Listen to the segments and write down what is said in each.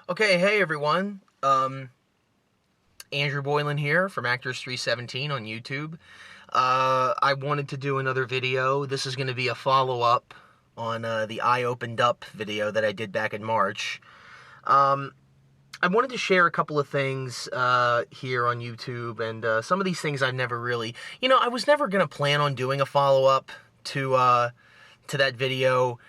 Okay, hey everyone. Andrew Boylan here from Actors317 on YouTube. I wanted to do another video. This is going to be a follow-up on the I Opened Up video that I did back in March. I wanted to share a couple of things here on YouTube, and some of these things I've never really... I was never going to plan on doing a follow-up to that video.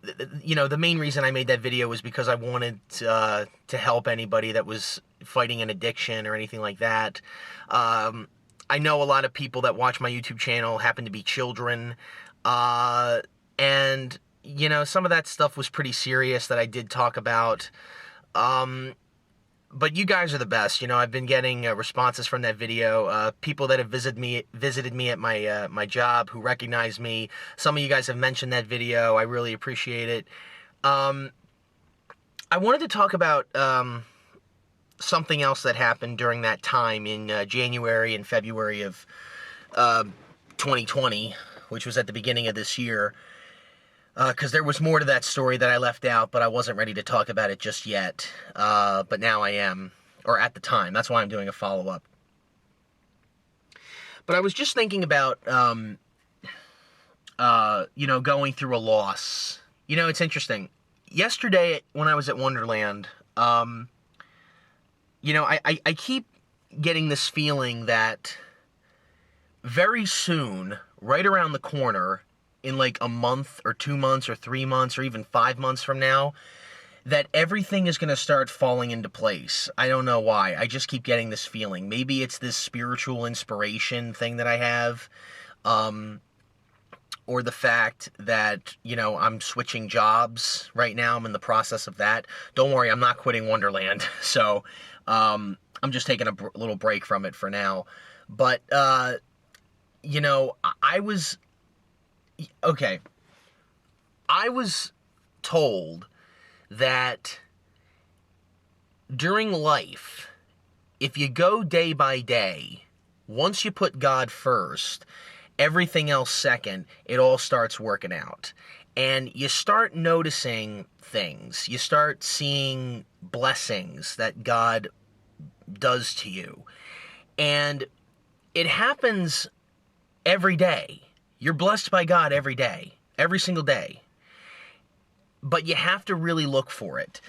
The main reason I made that video was because I wanted to help anybody that was fighting an addiction or anything like that. I know a lot of people that watch my YouTube channel happen to be children, and, some of that stuff was pretty serious that I did talk about. But you guys are the best. I've been getting responses from that video. People that have visited me at my job who recognize me. Some of you guys have mentioned that video. I really appreciate it. I wanted to talk about something else that happened during that time in January and February of 2020, which was at the beginning of this year. Because there was more to that story that I left out, but I wasn't ready to talk about it just yet. But now I am, or at the time. That's why I'm doing a follow-up. But I was just thinking about, going through a loss. It's interesting. Yesterday, when I was at Wonderland, I keep getting this feeling that very soon, right around the corner, in like a month or 2 months or 3 months or even 5 months from now, that everything is going to start falling into place. I don't know why. I just keep getting this feeling. Maybe it's this spiritual inspiration thing that I have, or the fact that, I'm switching jobs right now. I'm in the process of that. Don't worry, I'm not quitting Wonderland. So, I'm just taking a little break from it for now. But, I was told that during life, if you go day by day, once you put God first, everything else second, it all starts working out. And you start noticing things. You start seeing blessings that God does to you. And it happens every day. You're blessed by God every day, every single day. But you have to really look for it.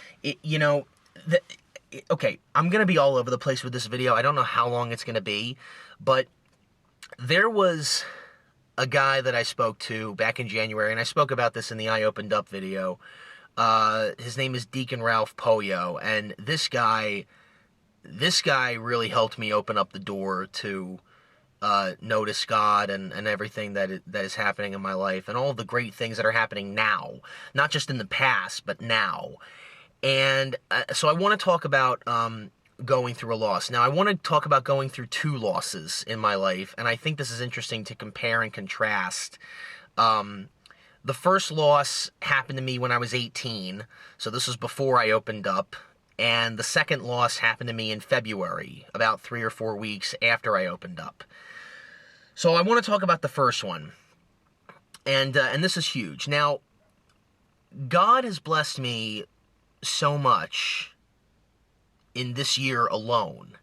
Okay, I'm going to be all over the place with this video. I don't know how long it's going to be, but there was a guy that I spoke to back in January, and I spoke about this in the I Opened Up video. His name is Deacon Ralph Poyo, and this guy really helped me open up the door to notice God and everything that is happening in my life, and all the great things that are happening now, not just in the past, but now. And so I want to talk about going through a loss. Now, I want to talk about going through 2 losses in my life, and I think this is interesting to compare and contrast. The first loss happened to me when I was 18, so this was before I opened up. And the second loss happened to me in February, about 3 or 4 weeks after I opened up. So I want to talk about the first one. And this is huge. Now, God has blessed me so much in this year alone.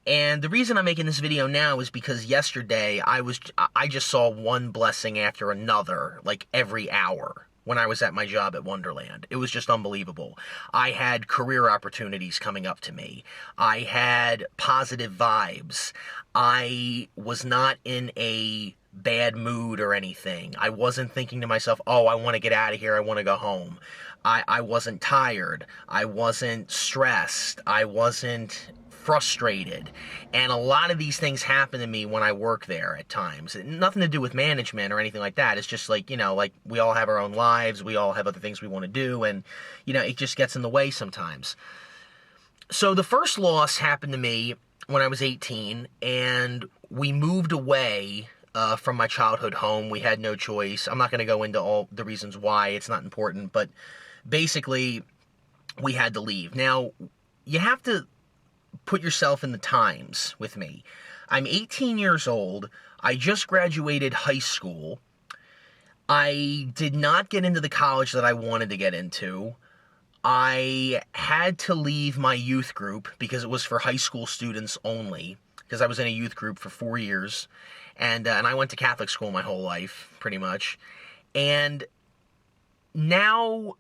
And the reason I'm making this video now is because yesterday I just saw one blessing after another, like every hour, when I was at my job at Wonderland. It was just unbelievable. I had career opportunities coming up to me. I had positive vibes. I was not in a bad mood or anything. I wasn't thinking to myself, oh, I want to get out of here, I want to go home. I wasn't tired. I wasn't stressed. I wasn't frustrated. And a lot of these things happen to me when I work there at times. Nothing to do with management or anything like that. It's just like, like we all have our own lives. We all have other things we want to do. And, it just gets in the way sometimes. So the first loss happened to me when I was 18, and we moved away from my childhood home. We had no choice. I'm not going to go into all the reasons why. It's not important. But basically, we had to leave. Now, you have to put yourself in the times with me. I'm 18 years old. I just graduated high school. I did not get into the college that I wanted to get into. I had to leave my youth group because it was for high school students only, because I was in a youth group for 4 years, and I went to Catholic school my whole life, pretty much. And now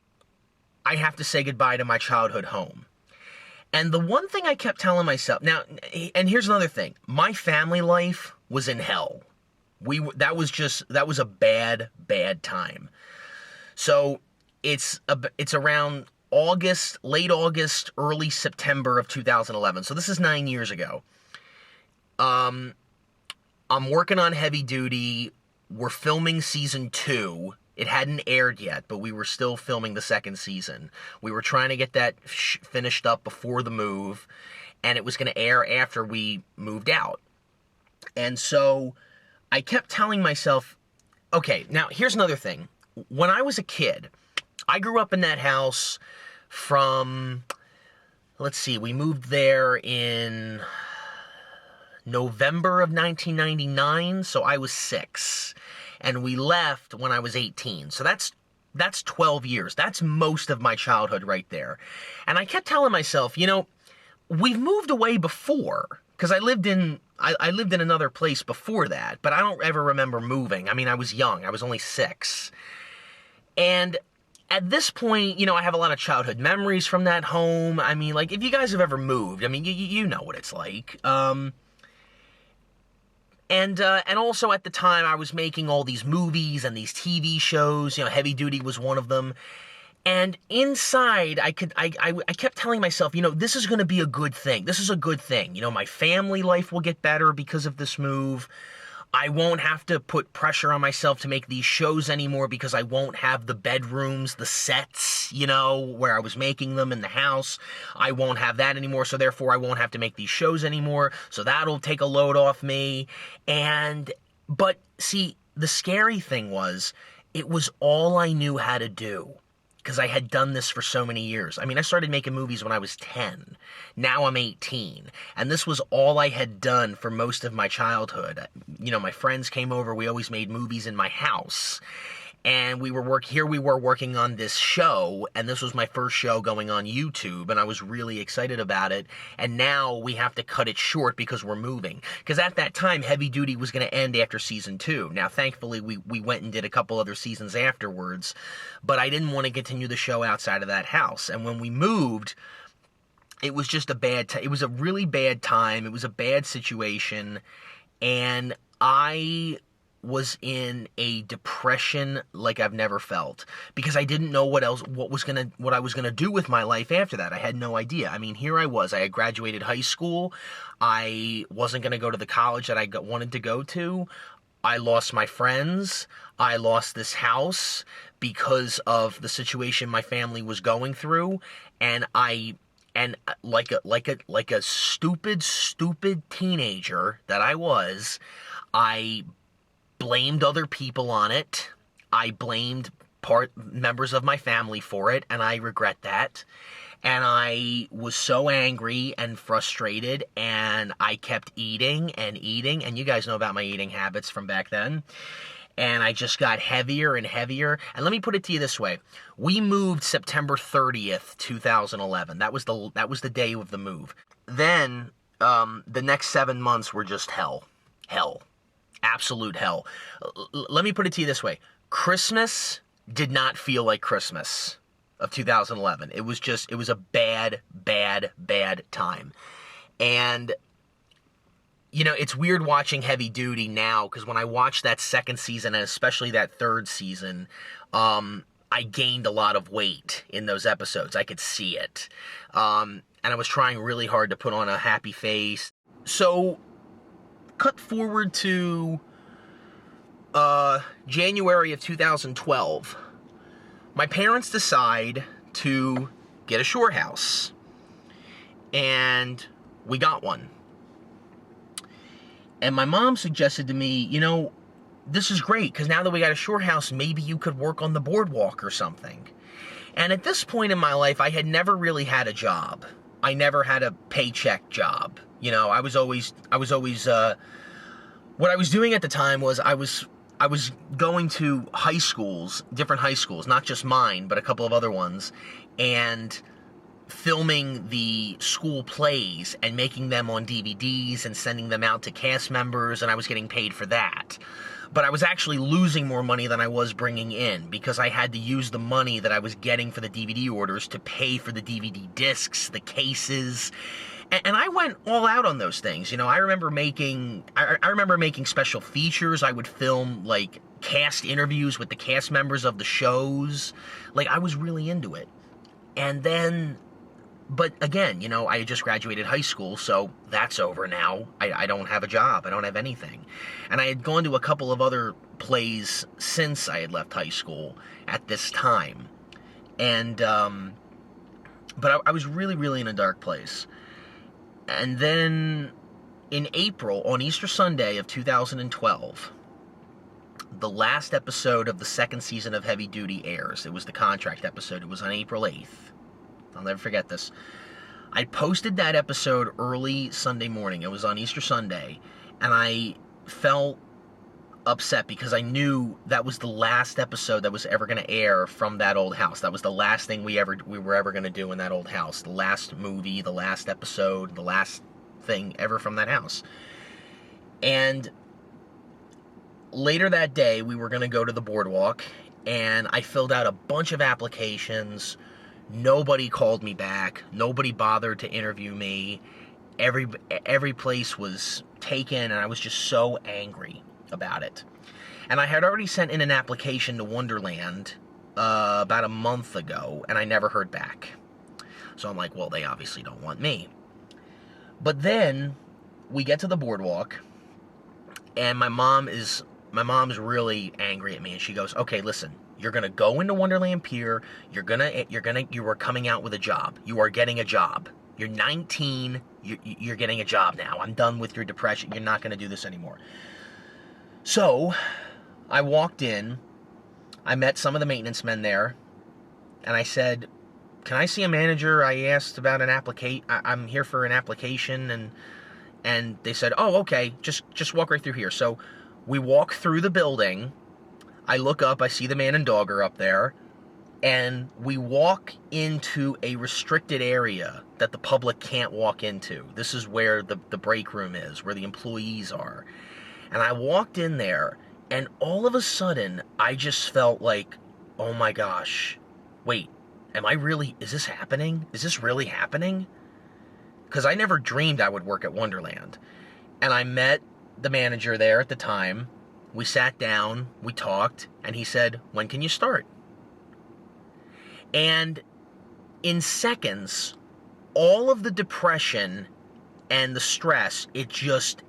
I have to say goodbye to my childhood home. And the one thing I kept telling myself, now, and here's another thing, my family life was in hell. That was a bad, bad time. So it's around late August, early September of 2011. So this is 9 years ago. I'm working on Heavy Duty. We're filming season 2. It hadn't aired yet, but we were still filming the second season. We were trying to get that finished up before the move, and it was going to air after we moved out. And so I kept telling myself, okay, now here's another thing. When I was a kid, I grew up in that house from, let's see, we moved there in November of 1999, so I was 6. And we left when I was 18. So that's 12 years. That's most of my childhood right there. And I kept telling myself, you know, we've moved away before, because I lived in another place before that, but I don't ever remember moving. I mean, I was young. I was only 6. And at this point, you know, I have a lot of childhood memories from that home. I mean, like, if you guys have ever moved, I mean, you know what it's like. And also at the time, I was making all these movies and these TV shows. You know, Heavy Duty was one of them. And inside, I kept telling myself, you know, this is going to be a good thing. This is a good thing. You know, my family life will get better because of this move. I won't have to put pressure on myself to make these shows anymore because I won't have the bedrooms, the sets, you know, where I was making them in the house. I won't have that anymore, so therefore I won't have to make these shows anymore. So that'll take a load off me. But see, the scary thing was, it was all I knew how to do. Because I had done this for so many years. I mean, I started making movies when I was 10. Now I'm 18. And this was all I had done for most of my childhood. You know, my friends came over. We always made movies in my house. And we were working on this show, and this was my first show going on YouTube, and I was really excited about it. And now we have to cut it short because we're moving. Because at that time, Heavy Duty was going to end after season 2. Now, thankfully, we went and did a couple other seasons afterwards, but I didn't want to continue the show outside of that house. And when we moved, it was just a bad time. It was a really bad time. It was a bad situation, and I was in a depression like I've never felt, because I didn't know what I was gonna do with my life after that. I had no idea. I mean, here I was. I had graduated high school. I wasn't gonna go to the college that I wanted to go to. I lost my friends. I lost this house because of the situation my family was going through, and like a stupid teenager that I was, I blamed other people on it. I blamed members of my family for it, and I regret that. And I was so angry and frustrated, and I kept eating, and you guys know about my eating habits from back then. And I just got heavier and heavier. And let me put it to you this way. We moved September 30th, 2011. That was the day of the move. Then, the next 7 months were just hell. Hell. Absolute hell. Let me put it to you this way. Christmas did not feel like Christmas of 2011. It was a bad, bad, bad time. And, you know, it's weird watching Heavy Duty now, because when I watched that second season, and especially that third season, I gained a lot of weight in those episodes. I could see it. And I was trying really hard to put on a happy face. So, cut forward to January of 2012. My parents decide to get a shore house, and we got one. And my mom suggested to me, you know, this is great, because now that we got a shore house, maybe you could work on the boardwalk or something. And at this point in my life, I had never really had a job. I never had a paycheck job. You know, I was always what I was doing at the time was I was I was going to high schools, different high schools, not just mine, but a couple of other ones, and filming the school plays and making them on DVDs and sending them out to cast members, and I was getting paid for that. But I was actually losing more money than I was bringing in, because I had to use the money that I was getting for the DVD orders to pay for the DVD discs, the cases, and I went all out on those things. I remember making special features. I would film, like, cast interviews with the cast members of the shows. Like, I was really into it. And then, but again, I had just graduated high school, so that's over now. I don't have a job. I don't have anything. And I had gone to a couple of other plays since I had left high school at this time. And, but I was really, really in a dark place. And then in April, on Easter Sunday of 2012, the last episode of the second season of Heavy Duty airs. It was the contract episode. It was on April 8th. I'll never forget this. I posted that episode early Sunday morning. It was on Easter Sunday. And I felt upset because I knew that was the last episode that was ever going to air from that old house. That was the last thing we were ever going to do in that old house. The last movie, the last episode, the last thing ever from that house. And later that day, we were going to go to the boardwalk, and I filled out a bunch of applications. Nobody called me back. Nobody bothered to interview me. Every place was taken, and I was just so angry about it. And I had already sent in an application to Wonderland about a month ago, and I never heard back. So I'm like, well, they obviously don't want me. But then we get to the boardwalk, and my mom's really angry at me, and she goes, okay, listen, you're gonna go into Wonderland Pier, you are coming out with a job. You are getting a job. You're 19, you're getting a job now. I'm done with your depression. You're not gonna do this anymore. So, I walked in, I met some of the maintenance men there, and I said, can I see a manager? I asked about an application. I'm here for an application, and they said, oh, okay, just walk right through here. So, we walk through the building, I look up, I see the man and dogger up there, and we walk into a restricted area that the public can't walk into. This is where the break room is, where the employees are. And I walked in there, and all of a sudden, I just felt like, oh my gosh, wait, is this happening? Is this really happening? Because I never dreamed I would work at Wonderland. And I met the manager there at the time. We sat down, we talked, and he said, when can you start? And in seconds, all of the depression and the stress, it just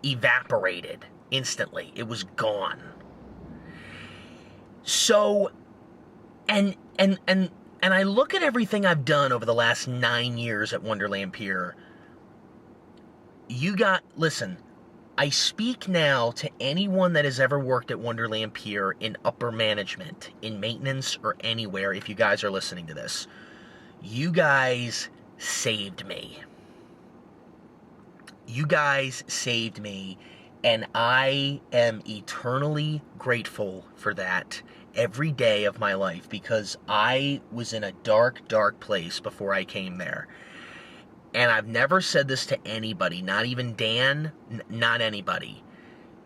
evaporated instantly. It was gone. So, and I look at everything I've done over the last 9 years at Wonderland Pier. Listen, I speak now to anyone that has ever worked at Wonderland Pier in upper management, in maintenance, or anywhere, if you guys are listening to this. You guys saved me. You guys saved me, and I am eternally grateful for that every day of my life, because I was in a dark, dark place before I came there. And I've never said this to anybody, not even Dan, not anybody.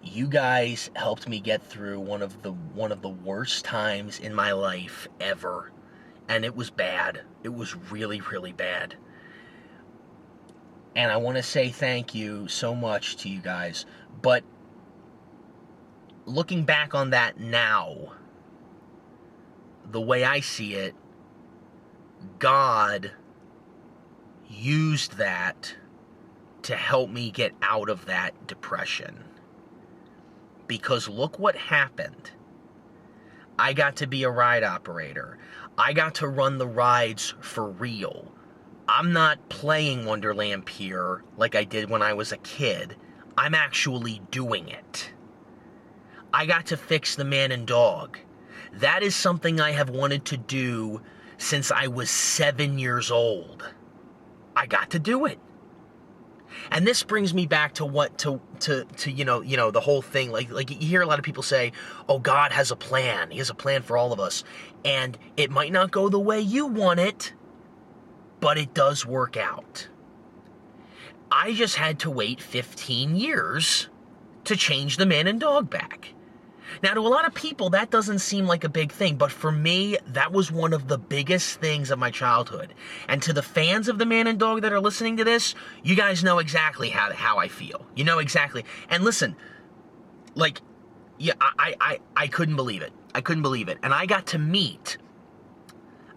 You guys helped me get through one of the worst times in my life ever. And it was bad. It was really, really bad. And I want to say thank you so much to you guys. But looking back on that now, the way I see it, God used that to help me get out of that depression. Because look what happened. I got to be a ride operator. I got to run the rides for real. I'm not playing Wonderland Pier like I did when I was a kid. I'm actually doing it. I got to fix the man and dog. That is something I have wanted to do since I was 7 years old. I got to do it. And this brings me back to the whole thing. Like you hear a lot of people say, "Oh, God has a plan. He has a plan for all of us." And it might not go the way you want it, but it does work out. I just had to wait 15 years to change the man and dog back. Now, to a lot of people, that doesn't seem like a big thing, but for me, that was one of the biggest things of my childhood. And to the fans of the man and dog that are listening to this, you guys know exactly how I feel. You know exactly. And listen, like, yeah, I couldn't believe it. I couldn't believe it. And I got to meet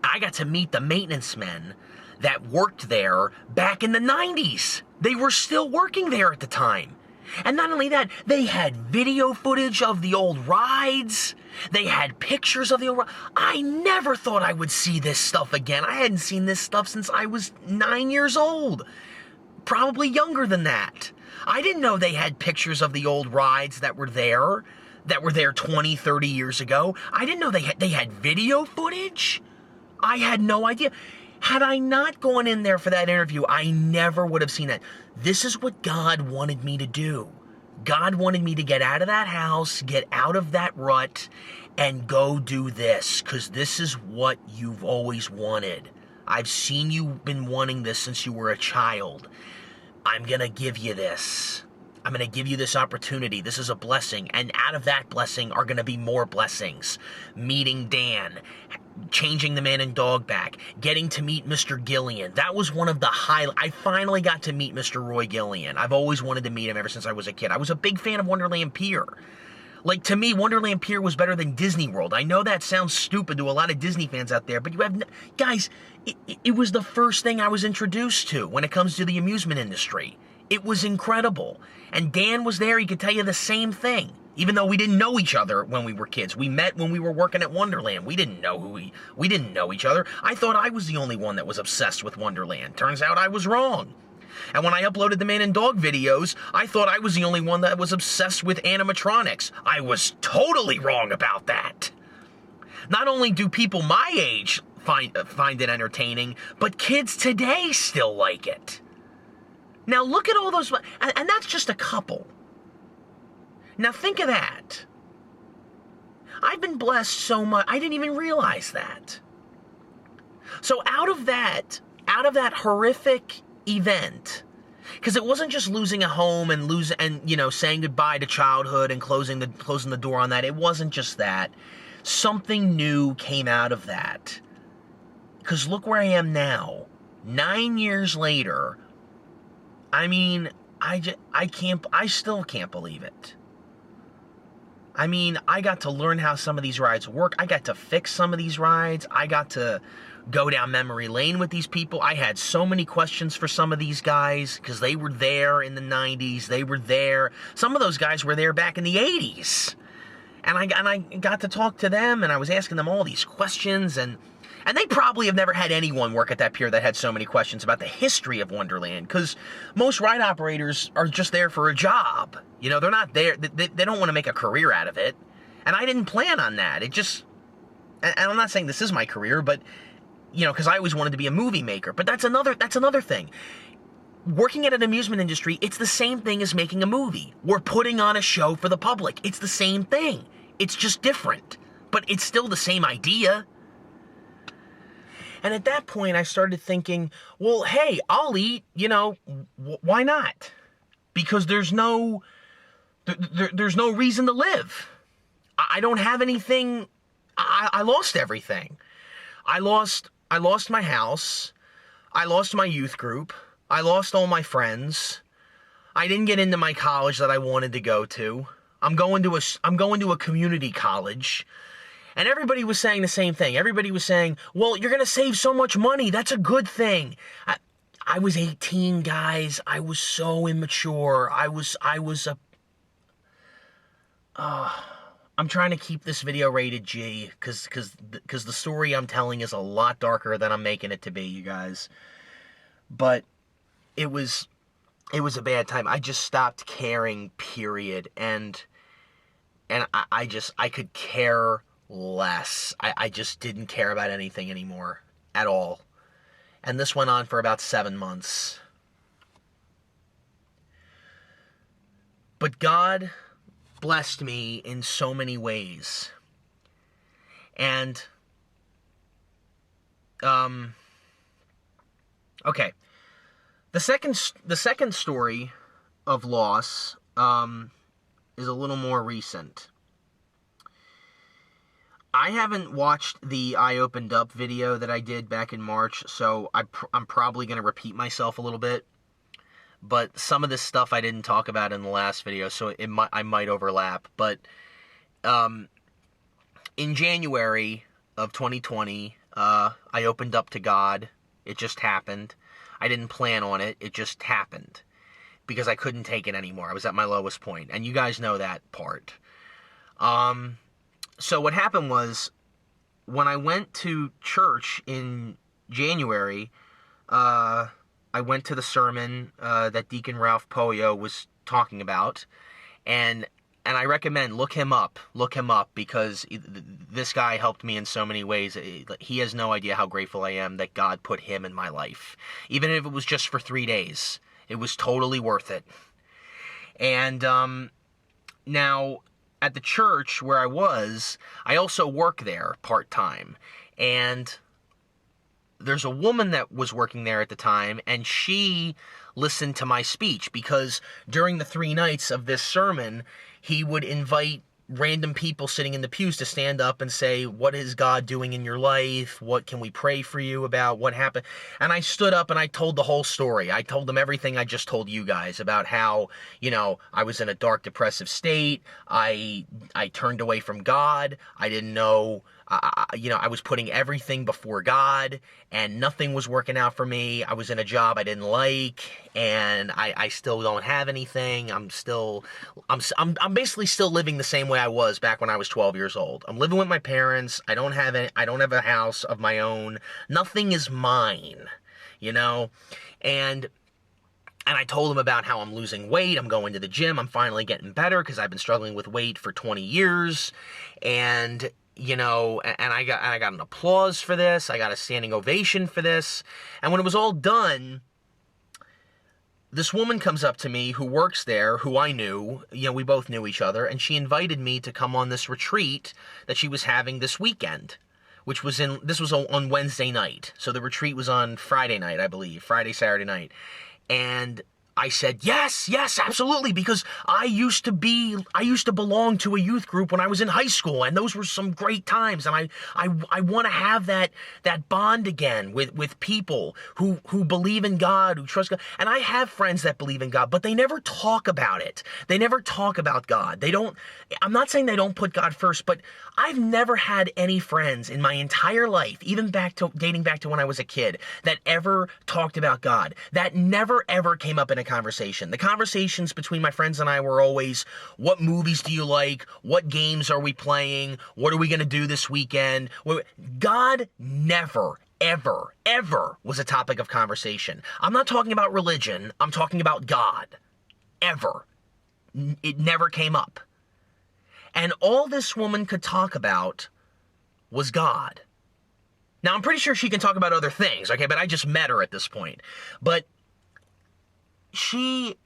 the maintenance men that worked there back in the 90s. They were still working there at the time. And not only that, they had video footage of the old rides. They had pictures of the old rides. I never thought I would see this stuff again. I hadn't seen this stuff since I was 9 years old. Probably younger than that. I didn't know they had pictures of the old rides that were there 20, 30 years ago. I didn't know they had video footage. I had no idea. Had I not gone in there for that interview, I never would have seen that. This is what God wanted me to do. God wanted me to get out of that house, get out of that rut, and go do this, because this is what you've always wanted. I've seen you've been wanting this since you were a child. I'm going to give you this. I'm going to give you this opportunity. This is a blessing. And out of that blessing are going to be more blessings. Meeting Dan, changing the man and dog back, getting to meet Mr. Gillian. That was one of the highlights. I finally got to meet Mr. Roy Gillian. I've always wanted to meet him ever since I was a kid. I was a big fan of Wonderland Pier. Like, to me, Wonderland Pier was better than Disney World. I know that sounds stupid to a lot of Disney fans out there, but guys, it was the first thing I was introduced to when it comes to the amusement industry. It was incredible. And Dan was there. He could tell you the same thing. Even though we didn't know each other when we were kids. We met when we were working at Wonderland. We didn't know we didn't know each other. I thought I was the only one that was obsessed with Wonderland. Turns out I was wrong. And when I uploaded the man and dog videos, I thought I was the only one that was obsessed with animatronics. I was totally wrong about that. Not only do people my age find it entertaining, but kids today still like it. Now look at all those, and that's just a couple. Now think of that. I've been blessed so much, I didn't even realize that. So out of that horrific event, because it wasn't just losing a home and saying goodbye to childhood and closing the door on that. It wasn't just that. Something new came out of that. Because look where I am now, 9 years later. I mean, I still can't believe it. I mean, I got to learn how some of these rides work. I got to fix some of these rides. I got to go down memory lane with these people. I had so many questions for some of these guys because they were there in the 90s. They were there. Some of those guys were there back in the 80s. And I got to talk to them, and I was asking them all these questions, and they probably have never had anyone work at that pier that had so many questions about the history of Wonderland, because most ride operators are just there for a job. You know, they're not there, they don't want to make a career out of it. And I didn't plan on that. It just, and I'm not saying this is my career, but, you know, because I always wanted to be a movie maker. But that's another thing. Working at an amusement industry, it's the same thing as making a movie. We're putting on a show for the public. It's the same thing. It's just different. But it's still the same idea. And at that point, I started thinking, well, hey, I'll eat, you know, why not? Because there's no reason to live. I don't have anything. I lost everything. I lost my house. I lost my youth group. I lost all my friends. I didn't get into my college that I wanted to go to. I'm going to a community college. And everybody was saying the same thing. Everybody was saying, well, you're going to save so much money. That's a good thing. I was 18, guys. I was so immature. I'm trying to keep this video rated G because the story I'm telling is a lot darker than I'm making it to be, you guys. But it was a bad time. I just stopped caring, period. And I could care less. I just didn't care about anything anymore at all. And this went on for about 7 months. But God blessed me in so many ways. And, okay. The second story of loss, is a little more recent. I haven't watched the I Opened Up video that I did back in March, so I'm probably going to repeat myself a little bit. But some of this stuff I didn't talk about in the last video, so I might overlap. But in January of 2020, I opened up to God. It just happened. I didn't plan on it. It just happened because I couldn't take it anymore. I was at my lowest point, and you guys know that part. So what happened was, when I went to church in January, I went to the sermon that Deacon Ralph Poyo was talking about, and I recommend, look him up, because this guy helped me in so many ways. He has no idea how grateful I am that God put him in my life. Even if it was just for 3 days, it was totally worth it. And now, at the church where I also work there part-time. And there's a woman that was working there at the time, and she listened to my speech, because during the 3 nights of this sermon, he would invite random people sitting in the pews to stand up and say, what is God doing in your life? What can we pray for you about? What happened? And I stood up and I told the whole story. I told them everything I just told you guys about how, I was in a dark, depressive state. I turned away from God. I didn't know, I was putting everything before God, and nothing was working out for me. I was in a job I didn't like, and I still don't have anything. I'm basically still living the same way I was back when I was 12 years old. I'm living with my parents. I don't have a house of my own. Nothing is mine, and I told him about how I'm losing weight. I'm going to the gym. I'm finally getting better because I've been struggling with weight for 20 years. And, and I got an applause for this. I got a standing ovation for this. And when it was all done, this woman comes up to me who works there, who I knew. We both knew each other. And she invited me to come on this retreat that she was having this weekend, this was on Wednesday night. So the retreat was on Friday night, I believe. Friday, Saturday night. And I said, yes, absolutely, because I used to belong to a youth group when I was in high school, and those were some great times, and I want to have that bond again with people who believe in God, who trust God. And I have friends that believe in God, but they never talk about it. They never talk about God. I'm not saying they don't put God first, but I've never had any friends in my entire life, even dating back to when I was a kid, that ever talked about God. That never ever came up in a conversation. The conversations between my friends and I were always, what movies do you like? What games are we playing? What are we going to do this weekend? God never, ever, ever was a topic of conversation. I'm not talking about religion. I'm talking about God. Ever. It never came up. And all this woman could talk about was God. Now, I'm pretty sure she can talk about other things, okay? But I just met her at this point. But she,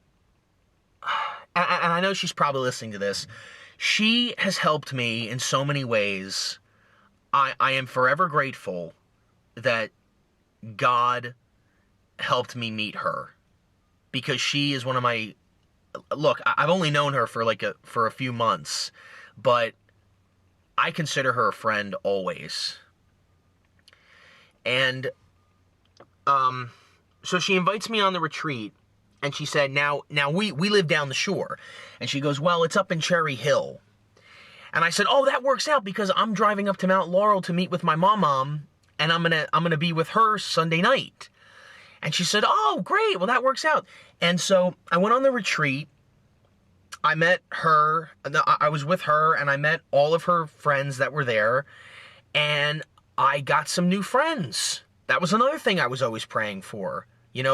and I know she's probably listening to this, she has helped me in so many ways. I am forever grateful that God helped me meet her, because she is one of my, look, I've only known her for a few months, but I consider her a friend always. And so she invites me on the retreat. And she said, now we live down the shore. And she goes, well, it's up in Cherry Hill. And I said, oh, that works out, because I'm driving up to Mount Laurel to meet with my mom, and I'm gonna be with her Sunday night. And she said, oh, great, well, that works out. And so I went on the retreat. I met her. I was with her, and I met all of her friends that were there. And I got some new friends. That was another thing I was always praying for.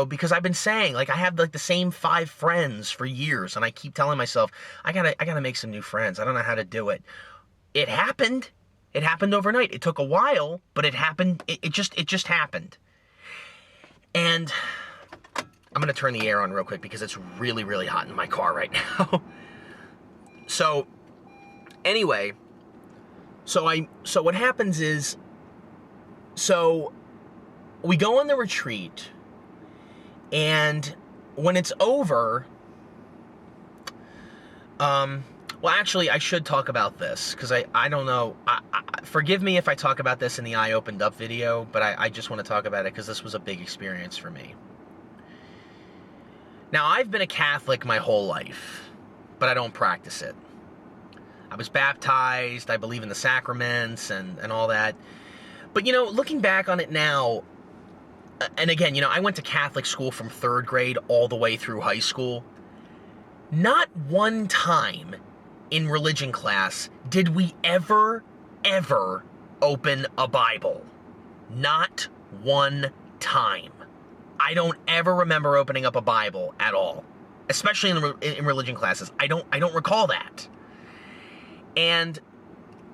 Because I've been saying, I have the same 5 friends for years, and I keep telling myself, I gotta make some new friends. I don't know how to do it. It happened. It happened overnight. It took a while, but it happened. It just happened. And I'm gonna turn the air on real quick because it's really, really hot in my car right now. So anyway, so what happens is, so we go on the retreat, and when it's over, well, actually, I should talk about this, because I don't know, forgive me if I talk about this in the Eye Opened Up video, but I just want to talk about it because this was a big experience for me. Now, I've been a Catholic my whole life, but I don't practice it. I was baptized, I believe in the sacraments and all that. But, you know, looking back on it now, and again, you know, I went to Catholic school from 3rd grade all the way through high school. Not one time in religion class did we ever open a Bible. Not one time. I don't ever remember opening up a Bible at all, especially in religion classes. I don't recall that. And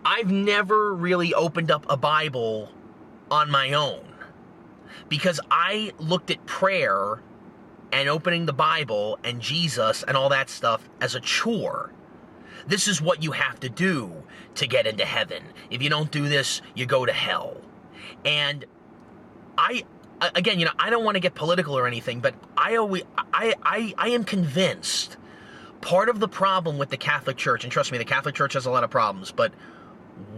I've never really opened up a Bible on my own, because I looked at prayer and opening the Bible and Jesus and all that stuff as a chore. This is what you have to do to get into heaven. If you don't do this, you go to hell. And again, you know, I don't want to get political or anything, but I am convinced part of the problem with the Catholic Church, and trust me, the Catholic Church has a lot of problems, but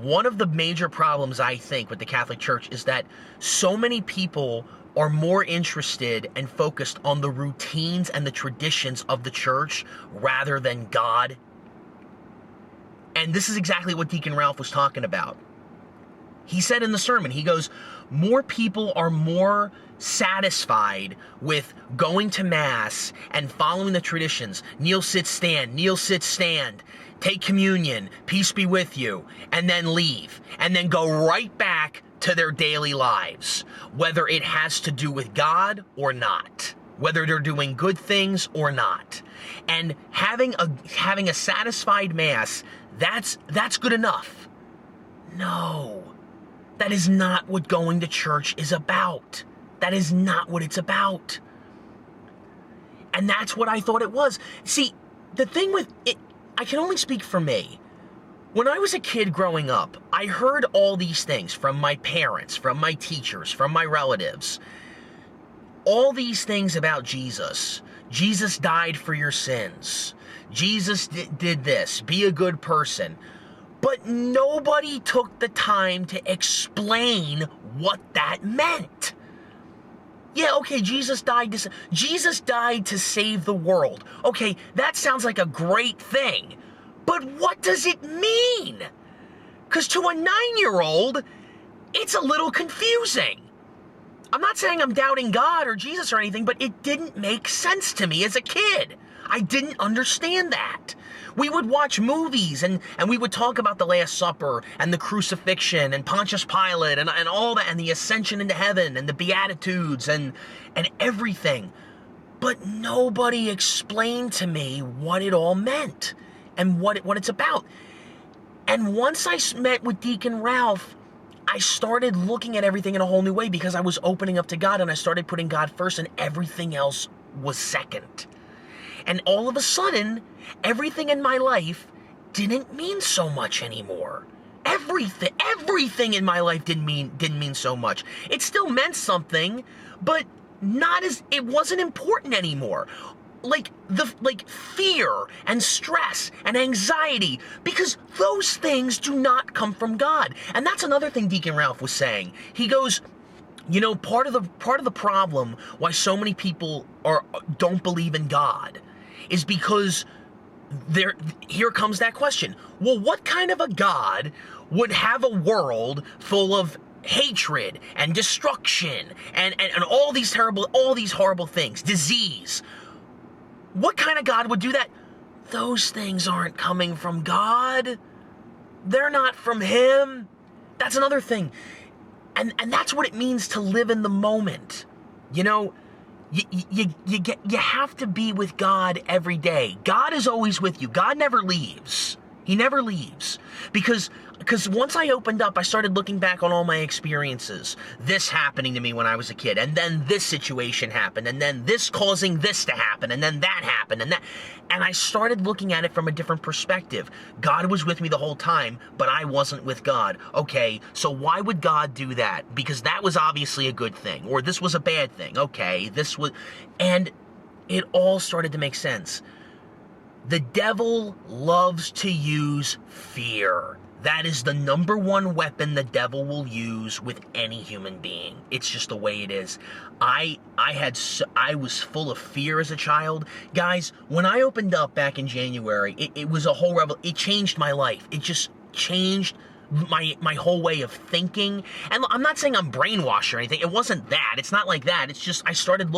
one of the major problems, I think, with the Catholic Church is that so many people are more interested and focused on the routines and the traditions of the church rather than God. And this is exactly what Deacon Ralph was talking about. He said in the sermon, he goes, more people are more satisfied with going to Mass and following the traditions. Kneel, sit, stand. Kneel, sit, stand. Take communion. Peace be with you. And then leave. And then go right back to their daily lives. Whether it has to do with God or not. Whether they're doing good things or not. And having a satisfied Mass, that's good enough. No. That is not what going to church is about. That is not what it's about. And that's what I thought it was. See, the thing with it, I can only speak for me. When I was a kid growing up, I heard all these things from my parents, from my teachers, from my relatives. All these things about Jesus. Jesus died for your sins. Jesus did this. Be a good person. But nobody took the time to explain what that meant. Yeah, okay, Jesus died to save the world. Okay, that sounds like a great thing. But what does it mean? Because to a 9-year-old, it's a little confusing. I'm not saying I'm doubting God or Jesus or anything, but it didn't make sense to me as a kid. I didn't understand that. We would watch movies and we would talk about the Last Supper and the crucifixion and Pontius Pilate and all that and the ascension into heaven and the Beatitudes and everything. But nobody explained to me what it all meant and what it's about. And once I met with Deacon Ralph, I started looking at everything in a whole new way because I was opening up to God and I started putting God first and everything else was second. And all of a sudden, everything in my life didn't mean so much anymore. Everything in my life didn't mean so much. It still meant something, but it wasn't important anymore. Like fear and stress and anxiety, because those things do not come from God. And that's another thing Deacon Ralph was saying. He goes, you know, part of the problem why so many people don't believe in God is because here comes that question. Well, what kind of a God would have a world full of hatred and destruction and all these horrible things, disease? What kind of God would do that? Those things aren't coming from God. They're not from Him. That's another thing. And that's what it means to live in the moment. You know, you have to be with God every day. God is always with you. God never leaves. He never leaves. Because because once I opened up, I started looking back on all my experiences. This happening to me when I was a kid, and then this situation happened, and then this causing this to happen, and then that happened, and that. And I started looking at it from a different perspective. God was with me the whole time, but I wasn't with God. Okay, so why would God do that? Because that was obviously a good thing, or this was a bad thing. Okay, this was... And it all started to make sense. The devil loves to use fear. That is the number one weapon the devil will use with any human being. It's just the way it is. I was full of fear as a child. Guys, when I opened up back in January, it was a whole it changed my life. It just changed my whole way of thinking. And I'm not saying I'm brainwashed or anything. It wasn't that. It's not like that. It's just I started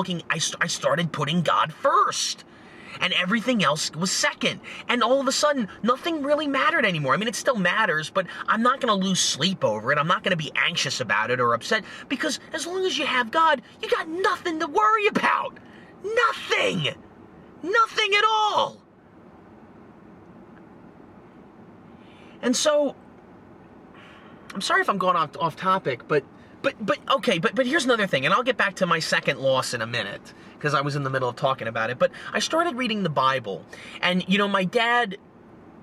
putting God first. And everything else was second. And all of a sudden, nothing really mattered anymore. I mean, it still matters, but I'm not going to lose sleep over it. I'm not going to be anxious about it or upset, because as long as you have God, you got nothing to worry about. Nothing. Nothing at all. And so, I'm sorry if I'm going off topic, but here's another thing, and I'll get back to my second loss in a minute, because I was in the middle of talking about it. But I started reading the Bible, and my dad,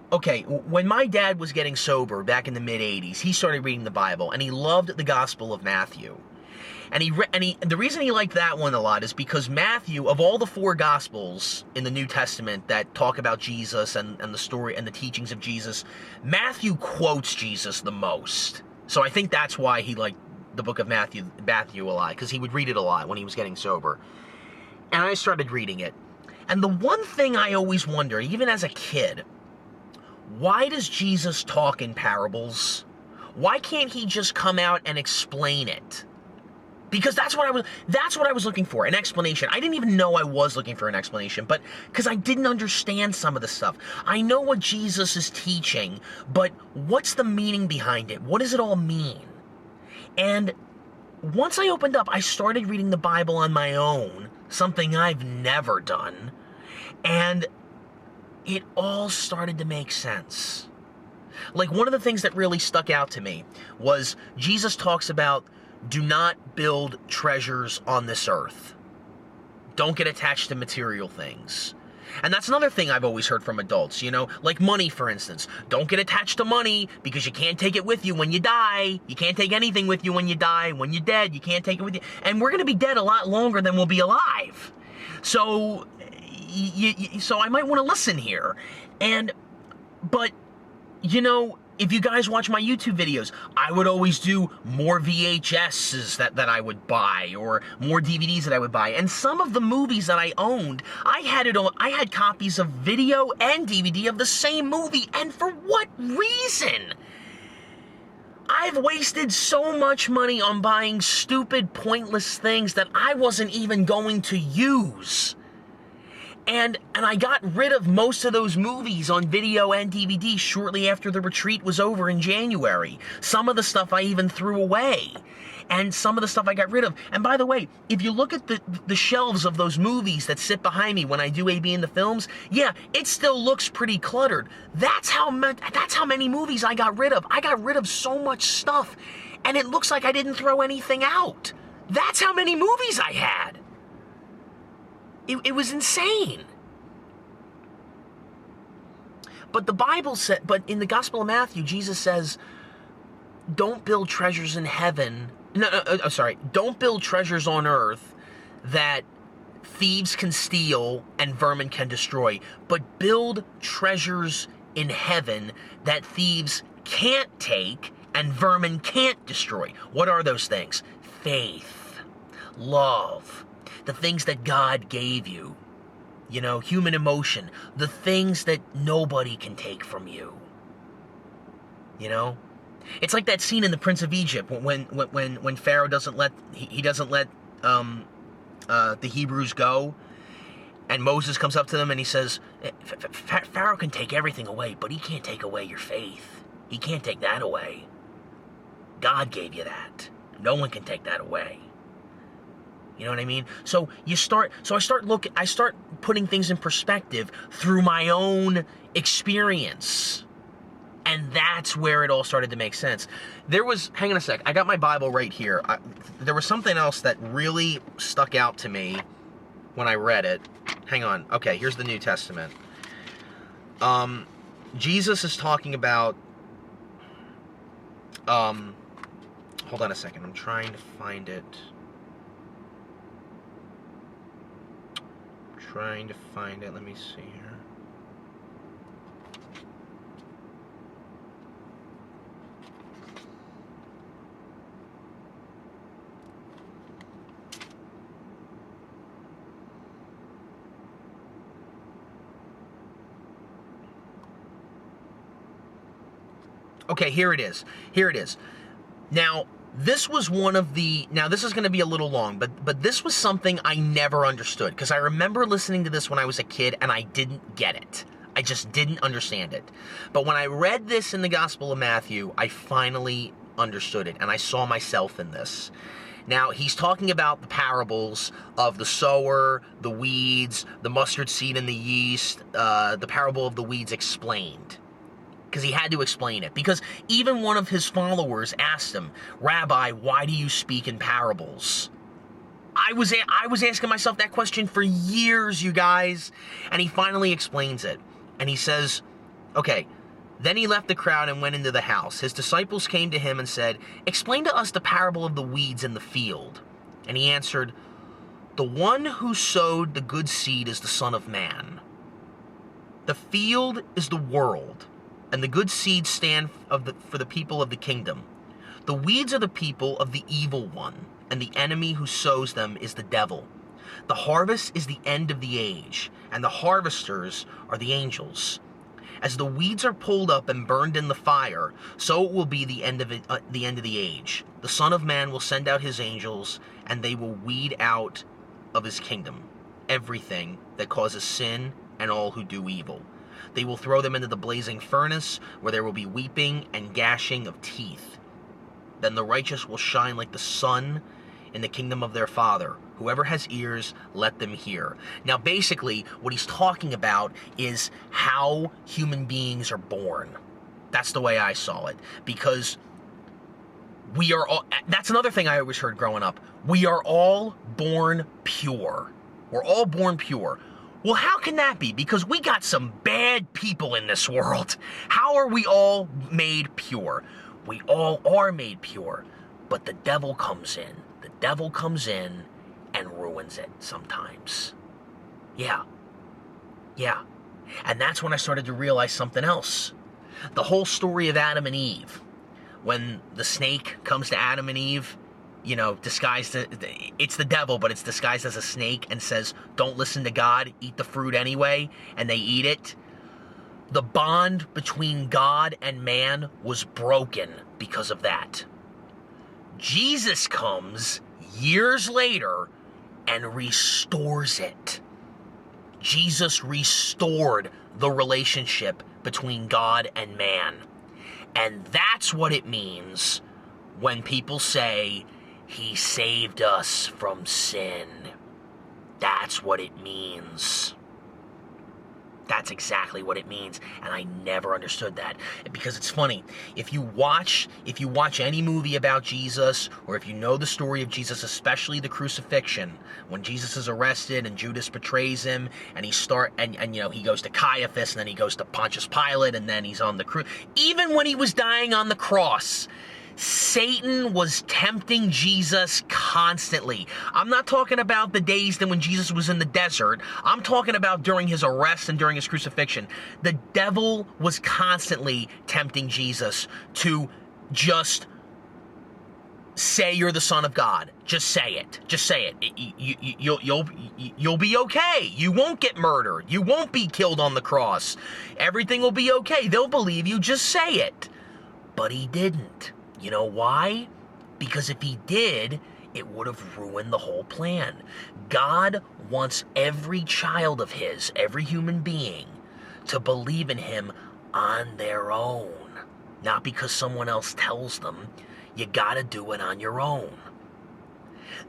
when my dad was getting sober back in the mid-'80s, he started reading the Bible, and he loved the Gospel of Matthew. And the reason he liked that one a lot is because Matthew, of all the four Gospels in the New Testament that talk about Jesus and the story and the teachings of Jesus, Matthew quotes Jesus the most. So I think that's why he liked the book of Matthew a lot, because he would read it a lot when he was getting sober. And I started reading it. And the one thing I always wondered, even as a kid, why does Jesus talk in parables? Why can't he just come out and explain it? Because that's what I was looking for, an explanation. I didn't even know I was looking for an explanation, but because I didn't understand some of the stuff. I know what Jesus is teaching, but what's the meaning behind it? What does it all mean? And once I opened up, I started reading the Bible on my own, something I've never done, and it all started to make sense. Like, one of the things that really stuck out to me was Jesus talks about, do not build treasures on this earth. Don't get attached to material things. And that's another thing I've always heard from adults, like money, for instance. Don't get attached to money, because you can't take it with you when you die. You can't take anything with you when you die. When you're dead, you can't take it with you. And we're going to be dead a lot longer than we'll be alive. So, so I might want to listen here. But, if you guys watch my YouTube videos, I would always do more VHSs that I would buy, or more DVDs that I would buy. And some of the movies that I owned, I had copies of video and DVD of the same movie. And for what reason? I've wasted so much money on buying stupid, pointless things that I wasn't even going to use. And I got rid of most of those movies on video and DVD shortly after the retreat was over in January. Some of the stuff I even threw away. And some of the stuff I got rid of. And by the way, if you look at the shelves of those movies that sit behind me when I do AB in the films, yeah, it still looks pretty cluttered. That's how many movies I got rid of. I got rid of so much stuff, and it looks like I didn't throw anything out. That's how many movies I had. It was insane. But the Bible said, but in the Gospel of Matthew, Jesus says, don't build treasures in heaven. Don't build treasures on earth that thieves can steal and vermin can destroy, but build treasures in heaven that thieves can't take and vermin can't destroy. What are those things? Faith, love, the things that God gave you, human emotion, the things that nobody can take from you. It's like that scene in The Prince of Egypt when Pharaoh doesn't let the Hebrews go, and Moses comes up to them and he says, Pharaoh can take everything away, but he can't take away your faith. He can't take that away. God gave you that. No one can take that away. You know what I mean? So I start putting things in perspective through my own experience. And that's where it all started to make sense. There was, hang on a sec, I got my Bible right here. There was something else that really stuck out to me when I read it. Hang on. Okay, here's the New Testament. Jesus is talking about, hold on a second, I'm trying to find it. Let me see here. Okay, here it is. Now, this was one of the, now this is going to be a little long, but this was something I never understood, because I remember listening to this when I was a kid and I didn't get it. I just didn't understand it. But when I read this in the Gospel of Matthew, I finally understood it, and I saw myself in this. Now, he's talking about the parables of the sower, the weeds, the mustard seed and the yeast, the parable of the weeds explained. Because he had to explain it. Because even one of his followers asked him, "Rabbi, why do you speak in parables?" I was asking myself that question for years, you guys. And he finally explains it. And he says, okay, then he left the crowd and went into the house. His disciples came to him and said, "Explain to us the parable of the weeds in the field." And he answered, "The one who sowed the good seed is the Son of Man. The field is the world, and the good seeds stand for the people of the kingdom. The weeds are the people of the evil one, and the enemy who sows them is the devil. The harvest is the end of the age, and the harvesters are the angels. As the weeds are pulled up and burned in the fire, so it will be the end of the age. The Son of Man will send out his angels, and they will weed out of his kingdom everything that causes sin and all who do evil. They will throw them into the blazing furnace, where there will be weeping and gnashing of teeth. Then the righteous will shine like the sun in the kingdom of their Father. Whoever has ears, let them hear." Now, basically, what he's talking about is how human beings are born. That's the way I saw it. Because we are all, that's another thing I always heard growing up. We are all born pure. We're all born pure. Well, how can that be? Because we got some bad people in this world. How are we all made pure? We all are made pure, but the devil comes in. The devil comes in and ruins it sometimes. Yeah. And that's when I started to realize something else. The whole story of Adam and Eve. When the snake comes to Adam and Eve, you know, disguised, it's the devil, but it's disguised as a snake, and says, "Don't listen to God, eat the fruit anyway," and they eat it. The bond between God and man was broken because of that. Jesus comes years later and restores it. Jesus restored the relationship between God and man. And that's what it means when people say, "He saved us from sin." That's what it means. That's exactly what it means, and I never understood that. Because it's funny, if you watch any movie about Jesus, or if you know the story of Jesus, especially the crucifixion, when Jesus is arrested and Judas betrays him, and you know, he goes to Caiaphas, and then he goes to Pontius Pilate, and then he's on the cross. Even when he was dying on the cross, Satan was tempting Jesus constantly. I'm not talking about the days when Jesus was in the desert. I'm talking about during his arrest and during his crucifixion. The devil was constantly tempting Jesus to just say you're the Son of God. Just say it. Just say it. You'll be okay. You won't get murdered. You won't be killed on the cross. Everything will be okay. They'll believe you. Just say it. But he didn't. You know why? Because if he did, it would have ruined the whole plan. God wants every child of his, every human being, to believe in him on their own. Not because someone else tells them. You gotta do it on your own.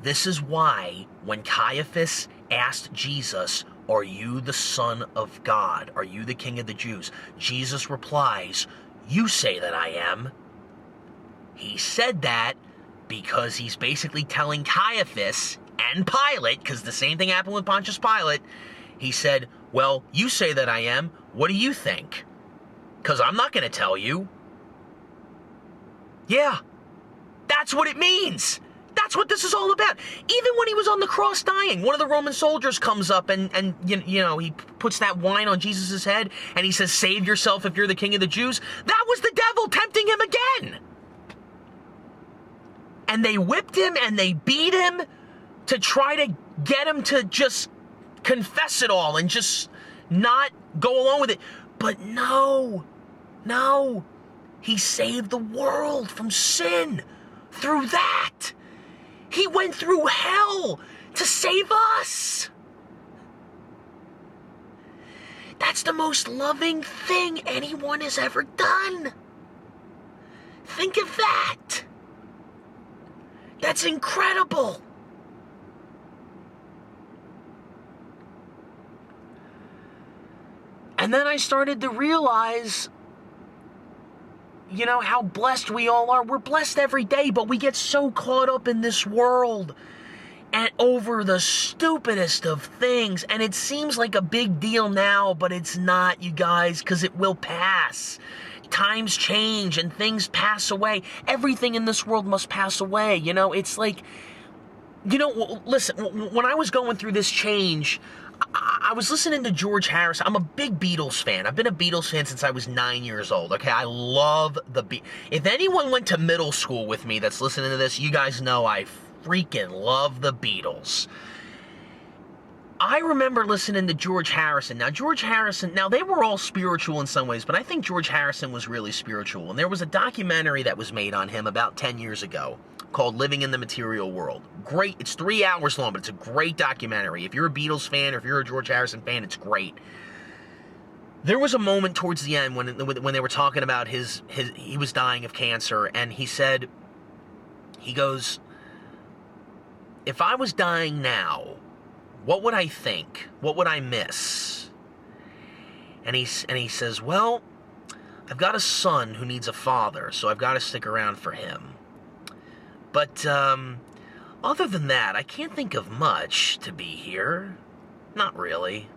This is why when Caiaphas asked Jesus, "Are you the Son of God? Are you the King of the Jews?" Jesus replies, you say that I am. He said that because he's basically telling Caiaphas and Pilate, because the same thing happened with Pontius Pilate, he said, well, you say that I am. What do you think? Because I'm not going to tell you. Yeah, that's what it means. That's what this is all about. Even when he was on the cross dying, one of the Roman soldiers comes up and you know, he puts that wine on Jesus' head and he says, save yourself if you're the king of the Jews. That was the devil tempting him again. And they whipped him and they beat him to try to get him to just confess it all and just not go along with it. But no, he saved the world from sin through that. He went through hell to save us. That's the most loving thing anyone has ever done. Think of that. That's incredible. And then I started to realize, you know, how blessed we all are. We're blessed every day, but we get so caught up in this world and over the stupidest of things. And it seems like a big deal now, but it's not, you guys, because it will pass. Times change and things pass away. Everything in this world must pass away. You know, it's like, you know, listen, when I was going through this change, I was listening to George Harrison. I'm a big Beatles fan. I've been a Beatles fan since I was 9 years old, okay? I love the Beatles. If anyone went to middle school with me that's listening to this, you guys know I freaking love the Beatles. I remember listening to George Harrison. Now, George Harrison, they were all spiritual in some ways, but I think George Harrison was really spiritual. And there was a documentary that was made on him about 10 years ago called Living in the Material World. Great. It's 3 hours long, but it's a great documentary. If you're a Beatles fan or if you're a George Harrison fan, it's great. There was a moment towards the end when they were talking about he was dying of cancer, and he said, he goes, if I was dying now, what would I think? What would I miss? And he says, well, I've got a son who needs a father, so I've got to stick around for him. But other than that, I can't think of much to be here. Not really.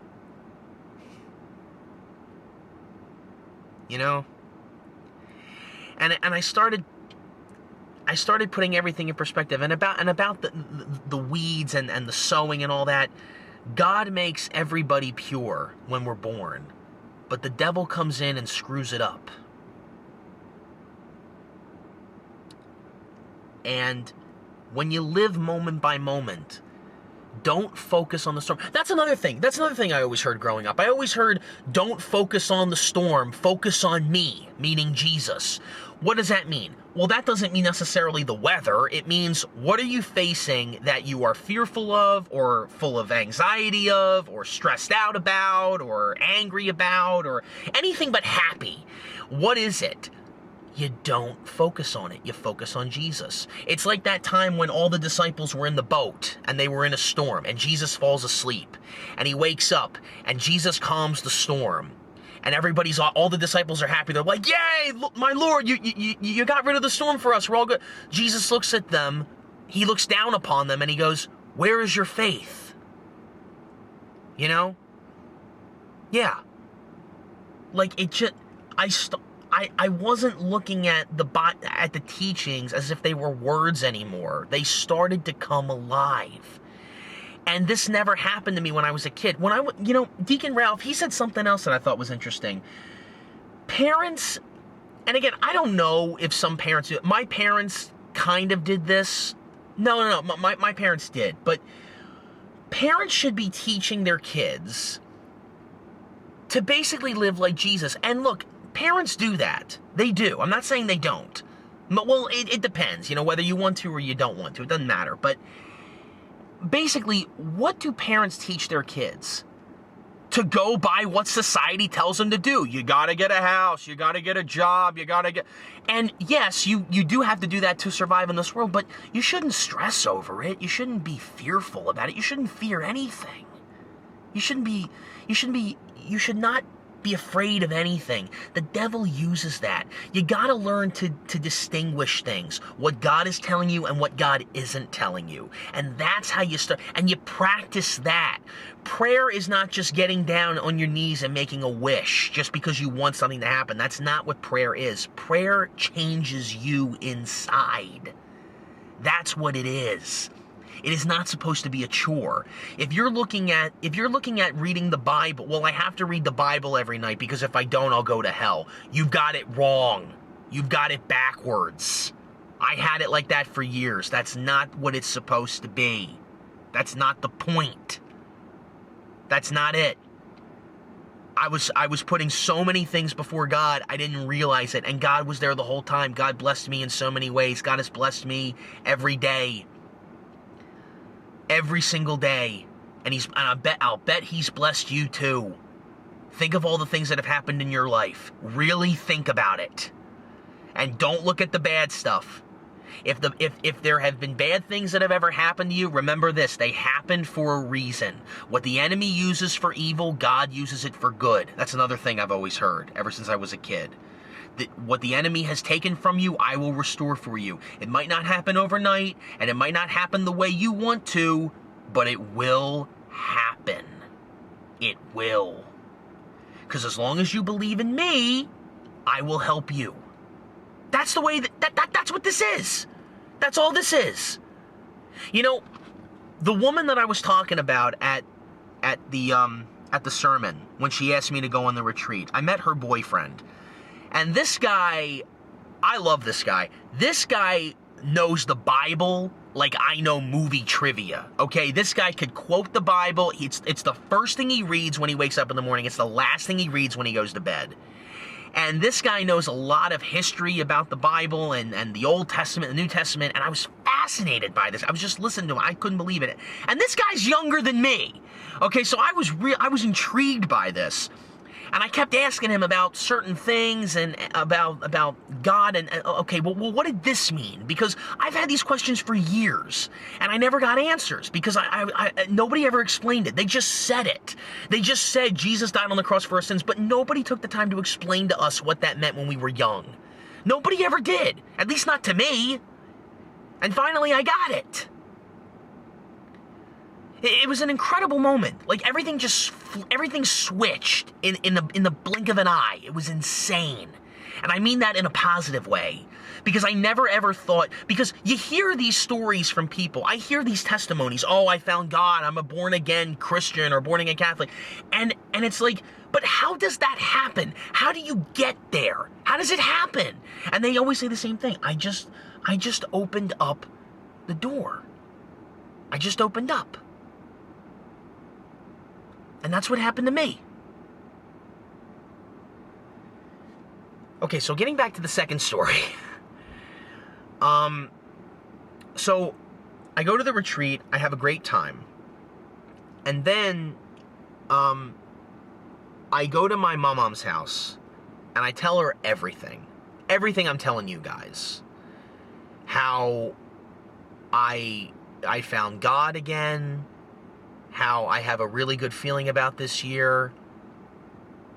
You know? And I started putting everything in perspective, and about the weeds and the sowing and all that. God makes everybody pure when we're born, but the devil comes in and screws it up. And when you live moment by moment, don't focus on the storm. That's another thing I always heard growing up. I always heard, don't focus on the storm, focus on me, meaning Jesus. What does that mean? Well, that doesn't mean necessarily the weather. It means, what are you facing that you are fearful of, or full of anxiety of, or stressed out about, or angry about, or anything but happy? What is it? You don't focus on it. You focus on Jesus. It's like that time when all the disciples were in the boat and they were in a storm and Jesus falls asleep and he wakes up and Jesus calms the storm and all the disciples are happy. They're like, yay, my Lord, you got rid of the storm for us. We're all good. Jesus looks at them. He looks down upon them and he goes, where is your faith? You know? Yeah. Like it just, I wasn't looking at the teachings as if they were words anymore. They started to come alive. And this never happened to me when I was a kid. Deacon Ralph, he said something else that I thought was interesting. Parents, and again, I don't know if some parents do it. My parents kind of did this. No, my parents did. But parents should be teaching their kids to basically live like Jesus. And look, parents do that. They do. I'm not saying they don't. Well, it depends, whether you want to or you don't want to. It doesn't matter. But basically, what do parents teach their kids? To go by what society tells them to do. You gotta get a house, you gotta get a job, and yes, you do have to do that to survive in this world, but you shouldn't stress over it. You shouldn't be fearful about it. You shouldn't fear anything. You should not be afraid of anything. The devil uses that. You gotta learn to distinguish things. What God is telling you and what God isn't telling you. And that's how you start. And you practice that. Prayer is not just getting down on your knees and making a wish just because you want something to happen. That's not what prayer is. Prayer changes you inside. That's what it is. It is not supposed to be a chore. If you're looking at reading the Bible, well, I have to read the Bible every night because if I don't, I'll go to hell. You've got it wrong. You've got it backwards. I had it like that for years. That's not what it's supposed to be. That's not the point. That's not it. I was putting so many things before God, I didn't realize it, and God was there the whole time. God blessed me in so many ways. God has blessed me every day. Every single day. And I'll bet he's blessed you too. Think of all the things that have happened in your life. Really think about it. And don't look at the bad stuff. If there have been bad things that have ever happened to you, remember this, they happened for a reason. What the enemy uses for evil, God uses it for good. That's another thing I've always heard ever since I was a kid. What the enemy has taken from you, I will restore for you. It might not happen overnight, and it might not happen the way you want to, but it will happen. It will. Because as long as you believe in me, I will help you. That's the way that's what this is. That's all this is. You know, the woman that I was talking about at the sermon when she asked me to go on the retreat, I met her boyfriend. And this guy, I love this guy. This guy knows the Bible like I know movie trivia, okay? This guy could quote the Bible. It's the first thing he reads when he wakes up in the morning. It's the last thing he reads when he goes to bed. And this guy knows a lot of history about the Bible and the Old Testament, the New Testament, and I was fascinated by this. I was just listening to him. I couldn't believe it. And this guy's younger than me, okay? So I was intrigued by this. And I kept asking him about certain things and about God and okay, well, what did this mean? Because I've had these questions for years and I never got answers because nobody ever explained it. They just said it. They just said Jesus died on the cross for our sins, but nobody took the time to explain to us what that meant when we were young. Nobody ever did, at least not to me. And finally, I got it. It was an incredible moment. Like everything switched in the blink of an eye. It was insane. And I mean that in a positive way. Because I never ever thought, because you hear these stories from people. I hear these testimonies. Oh, I found God. I'm a born again Christian or born again Catholic. And it's like, but how does that happen? How do you get there? How does it happen? And they always say the same thing. I just opened up the door. I just opened up. And that's what happened to me. Okay, so getting back to the second story. So I go to the retreat, I have a great time. And then I go to my mom's house and I tell her everything. Everything I'm telling you guys. How I found God again. How I have a really good feeling about this year.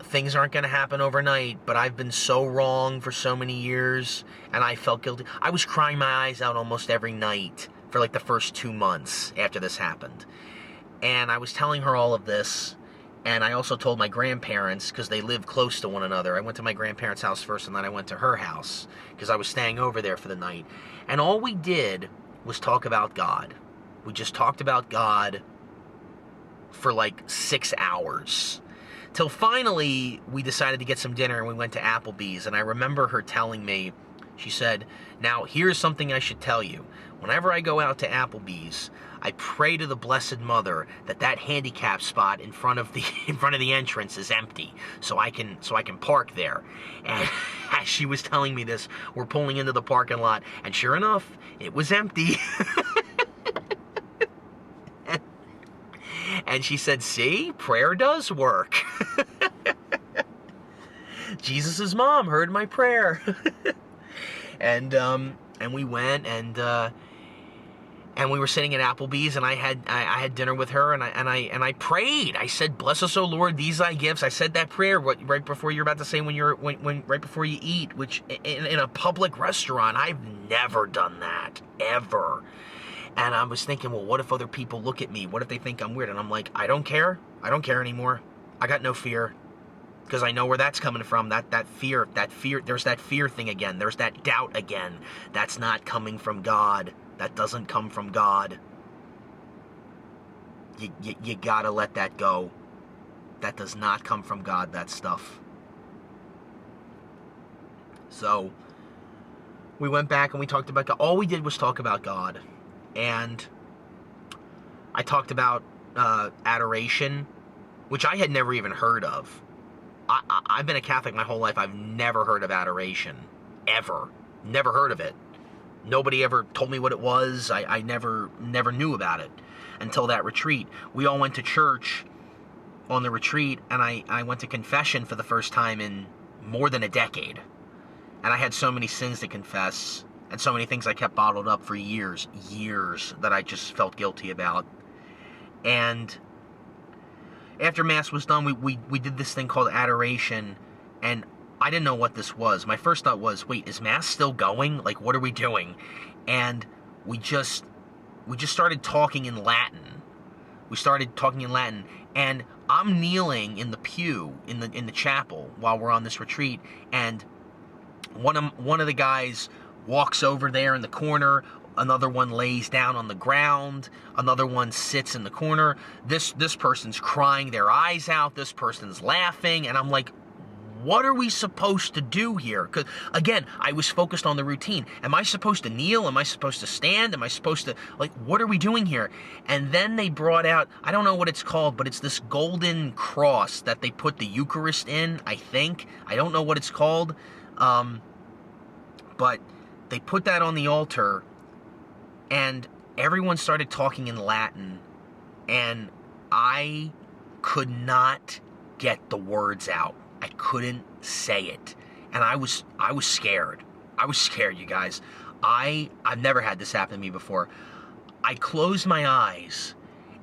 Things aren't going to happen overnight, but I've been so wrong for so many years, and I felt guilty. I was crying my eyes out almost every night for like the first 2 months after this happened. And I was telling her all of this, and I also told my grandparents, because they live close to one another. I went to my grandparents' house first, and then I went to her house, because I was staying over there for the night. And all we did was talk about God. We just talked about God for like 6 hours. Till finally, we decided to get some dinner and we went to Applebee's. And I remember her telling me, she said, now here's something I should tell you. Whenever I go out to Applebee's, I pray to the Blessed Mother that handicap spot in front of the entrance is empty, so I can park there. And as she was telling me this, we're pulling into the parking lot, and sure enough, it was empty. And she said, see, prayer does work. Jesus' mom heard my prayer. And we went, and and we were sitting at Applebee's, and I had dinner with her, and I prayed. I said, "Bless us, O Lord, these thy gifts." I said that prayer right before you're about to say when right before you eat, which in a public restaurant. I've never done that ever. And I was thinking, well, what if other people look at me? What if they think I'm weird? And I'm like, I don't care. I don't care anymore. I got no fear, because I know where that's coming from. That fear. There's that fear thing again. There's that doubt again. That's not coming from God. That doesn't come from God. You gotta let that go. That does not come from God, that stuff. So, we went back and we talked about God. All we did was talk about God. And I talked about adoration, which I had never even heard of. I've been a Catholic my whole life. I've never heard of adoration. Ever. Never heard of it. Nobody ever told me what it was. I never knew about it until that retreat. We all went to church on the retreat, and I went to confession for the first time in more than a decade. And I had so many sins to confess, and so many things I kept bottled up for years that I just felt guilty about. And after Mass was done, we did this thing called adoration, and I didn't know what this was. My first thought was, wait, is Mass still going? Like, what are we doing? And we just started talking in Latin. We started talking in Latin, and I'm kneeling in the pew in the chapel while we're on this retreat, and one of the guys walks over there in the corner. Another one lays down on the ground. Another one sits in the corner. This person's crying their eyes out. This person's laughing, and I'm like, what are we supposed to do here? Because, again, I was focused on the routine. Am I supposed to kneel? Am I supposed to stand? Am I supposed to, like, what are we doing here? And then they brought out, I don't know what it's called, but it's this golden cross that they put the Eucharist in, I think. I don't know what it's called. But they put that on the altar, and everyone started talking in Latin, and I could not get the words out. I couldn't say it, and I was scared. I was scared, you guys. I've never had this happen to me before. I closed my eyes,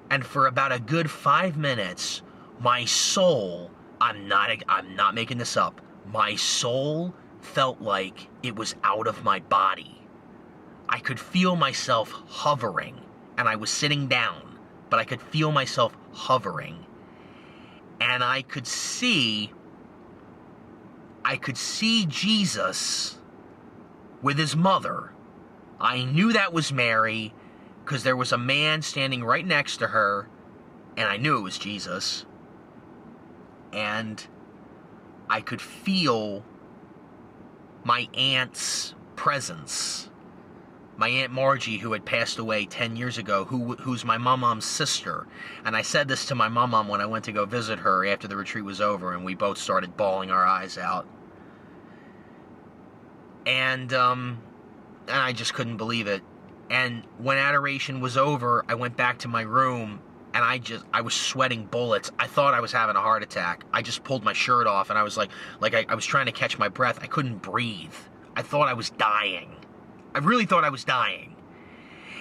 and for about a good 5 minutes, my soul, I'm not making this up, my soul felt like it was out of my body. I could feel myself hovering, and I was sitting down, but I could feel myself hovering, and I could see Jesus with his mother. I knew that was Mary because there was a man standing right next to her, and I knew it was Jesus. And I could feel my aunt's presence. My Aunt Margie, who had passed away 10 years ago, who's my mom's sister. And I said this to my mom when I went to go visit her after the retreat was over, and we both started bawling our eyes out. And I just couldn't believe it. And when adoration was over, I went back to my room, and I was sweating bullets. I thought I was having a heart attack. I just pulled my shirt off, and I was like I was trying to catch my breath. I couldn't breathe. I thought I was dying. I really thought I was dying.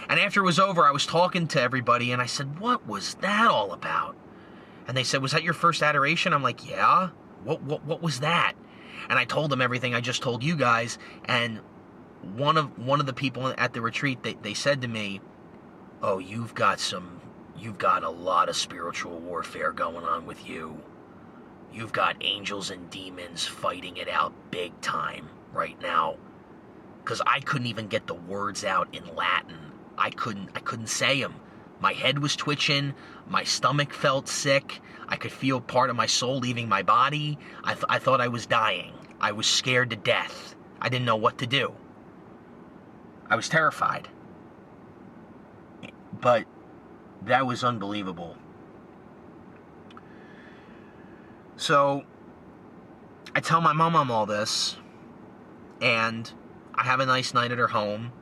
And after it was over, I was talking to everybody, and I said, what was that all about? And they said, was that your first adoration? I'm like, yeah. What was that? And I told them everything I just told you guys, and one of the people at the retreat, they said to me, oh, you've got a lot of spiritual warfare going on with you. You've got angels and demons fighting it out big time right now. Because I couldn't even get the words out in Latin. I couldn't say them. My head was twitching. My stomach felt sick. I could feel part of my soul leaving my body. I thought I was dying. I was scared to death. I didn't know what to do. I was terrified. But that was unbelievable. So I tell my mom all this, and I have a nice night at her home.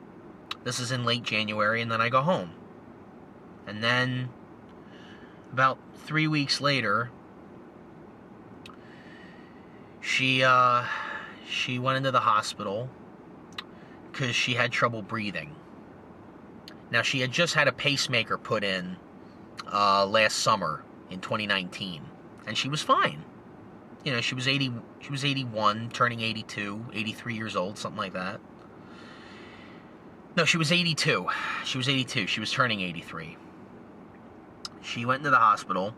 This is in late January, and then I go home. And then, about 3 weeks later, she went into the hospital because she had trouble breathing. Now, she had just had a pacemaker put in last summer in 2019, and she was fine. You know, she was 81, turning 82, 83 years old, something like that. No, she was 82. She was 82. She was turning 83. She went into the hospital,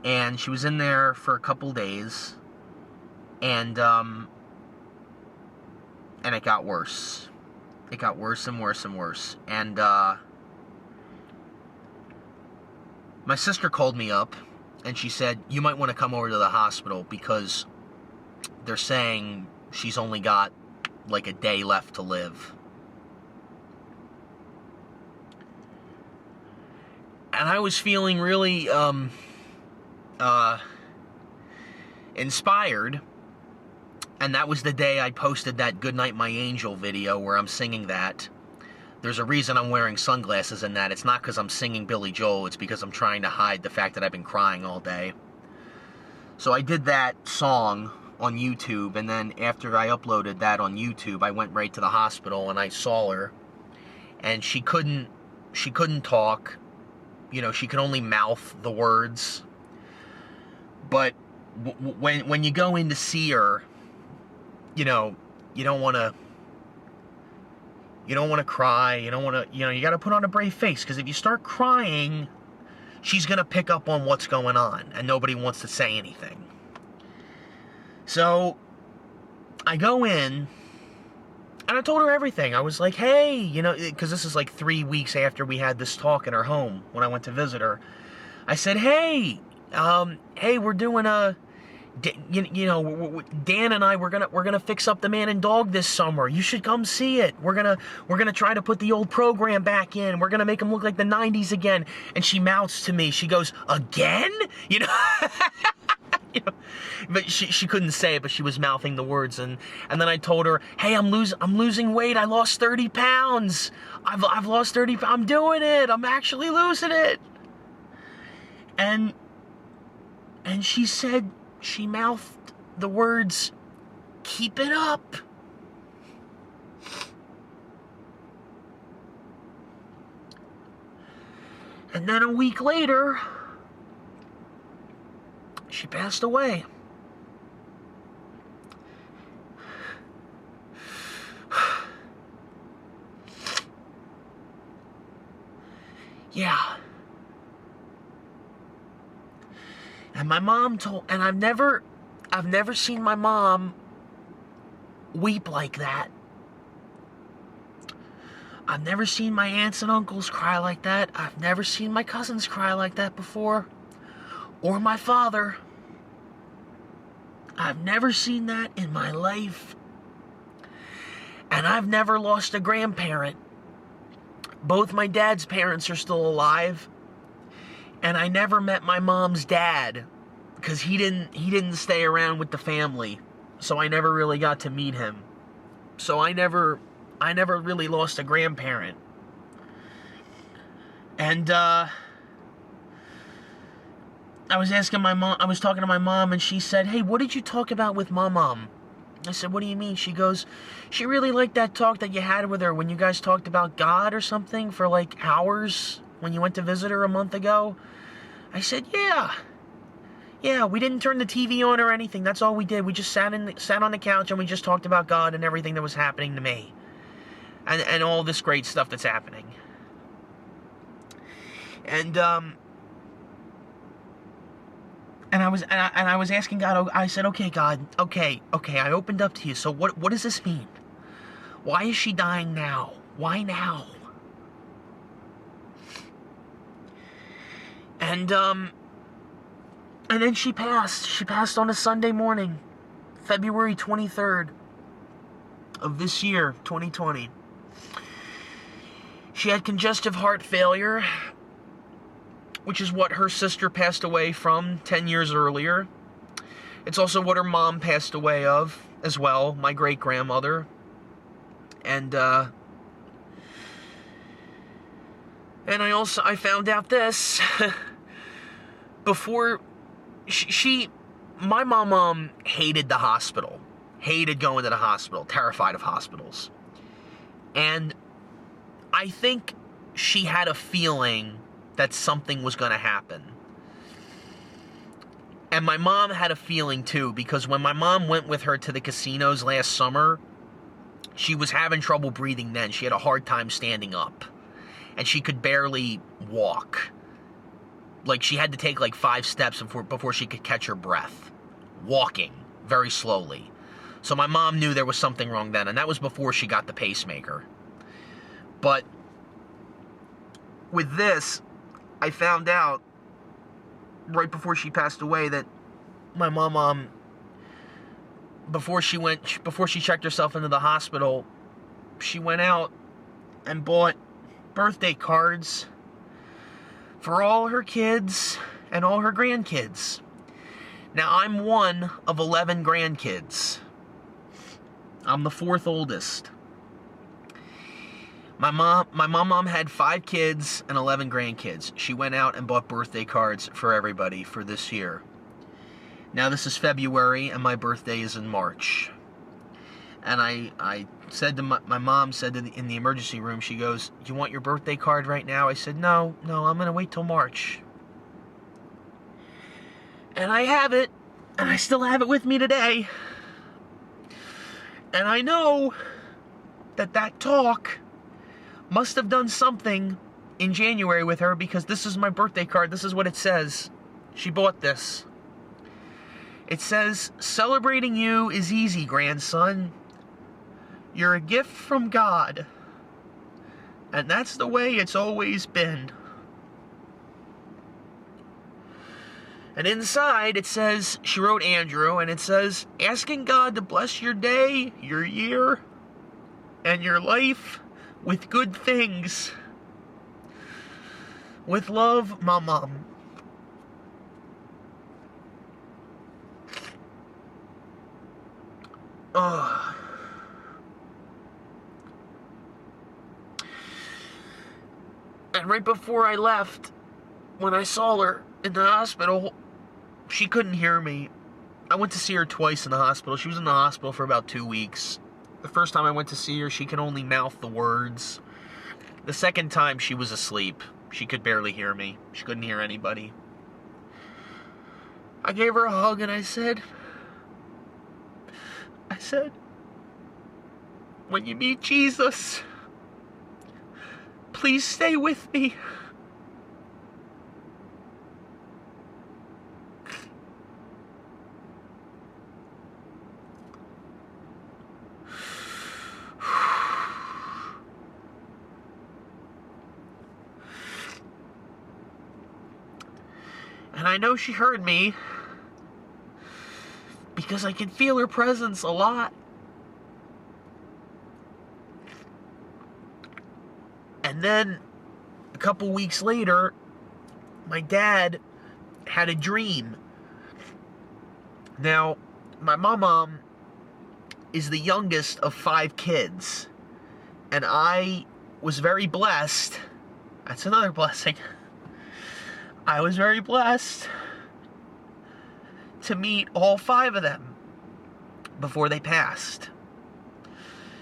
and she was in there for a couple days, and it got worse. It got worse and worse and worse. And my sister called me up, and she said, you might want to come over to the hospital because they're saying she's only got like a day left to live. And I was feeling really inspired. And that was the day I posted that Goodnight My Angel video where I'm singing that. There's a reason I'm wearing sunglasses in that. It's not because I'm singing Billy Joel. It's because I'm trying to hide the fact that I've been crying all day. So I did that song on YouTube, and then after I uploaded that on YouTube, I went right to the hospital and I saw her. And she couldn't talk. You know, she could only mouth the words. But when you go in to see her, you know, you don't want to cry. You don't want to, you got to put on a brave face, because if you start crying, she's going to pick up on what's going on, and nobody wants to say anything. So I go in, and I told her everything. I was like, hey, because this is like 3 weeks after we had this talk in her home when I went to visit her. I said, hey, we're doing a, Dan and I, we're gonna fix up The Man and Dog this summer. You should come see it. We're gonna try to put the old program back in. We're gonna make them look like the 90s again. And she mouths to me. She goes, again? But she couldn't say it, but she was mouthing the words. And then I told her, hey, I'm losing weight. I lost 30 pounds. I've lost 30 pounds. I'm doing it. I'm actually losing it. And she said, she mouthed the words, keep it up. And then a week later, she passed away. Yeah. And my mom and I've never seen my mom weep like that. I've never seen my aunts and uncles cry like that. I've never seen my cousins cry like that before. Or my father. I've never seen that in my life. And I've never lost a grandparent. Both my dad's parents are still alive. And I never met my mom's dad, because he didn't stay around with the family, so I never really got to meet him. So I never really lost a grandparent. And I was asking my mom, I was talking to my mom, and she said, hey, what did you talk about with my mom? I said, what do you mean? She goes, she really liked that talk that you had with her when you guys talked about God or something for like hours when you went to visit her a month ago. I said, yeah, we didn't turn the TV on or anything. That's all we did. We just sat on the couch and we just talked about God and everything that was happening to me. And all this great stuff that's happening. And I was asking God, I said, okay, God, okay, I opened up to you. So what does this mean? Why is she dying now? Why now? And then she passed. She passed on a Sunday morning, February 23rd of this year, 2020. She had congestive heart failure, which is what her sister passed away from 10 years earlier. It's also what her mom passed away of as well, my great-grandmother. And I found out this before my mom hated the hospital, hated going to the hospital, terrified of hospitals. And I think she had a feeling that something was going to happen. And my mom had a feeling too, because when my mom went with her to the casinos last summer, she was having trouble breathing then. She had a hard time standing up. And she could barely walk. Like, she had to take like 5 steps before she could catch her breath. Walking very slowly. So my mom knew there was something wrong then, and that was before she got the pacemaker. But with this, I found out right before she passed away that my mom, before she checked herself into the hospital, she went out and bought birthday cards for all her kids and all her grandkids. Now, I'm one of 11 grandkids. I'm the 4th oldest. My mom had 5 kids and 11 grandkids. She went out and bought birthday cards for everybody for this year. Now, this is February, and my birthday is in March. And I said to my mom said in the emergency room, she goes, "Do you want your birthday card right now?" I said, no, I'm going to wait till March. And I have it, and I still have it with me today. And I know that talk must have done something in January with her, because this is my birthday card. This is what it says. She bought this. It says, "Celebrating you is easy, grandson. You're a gift from God. And that's the way it's always been." And inside it says, she wrote Andrew, and it says, "Asking God to bless your day, your year, and your life with good things. With love, my mom." Ugh. And right before I left, when I saw her in the hospital, she couldn't hear me. I went to see her twice in the hospital. She was in the hospital for about 2 weeks. The first time I went to see her, she could only mouth the words. The second time, she was asleep. She could barely hear me. She couldn't hear anybody. I gave her a hug and I said, "When you meet Jesus, please stay with me." And I know she heard me, because I can feel her presence a lot. And then, a couple weeks later, my dad had a dream. Now, my mom is the youngest of 5 kids. And I was very blessed. That's another blessing. I was very blessed to meet all 5 of them before they passed.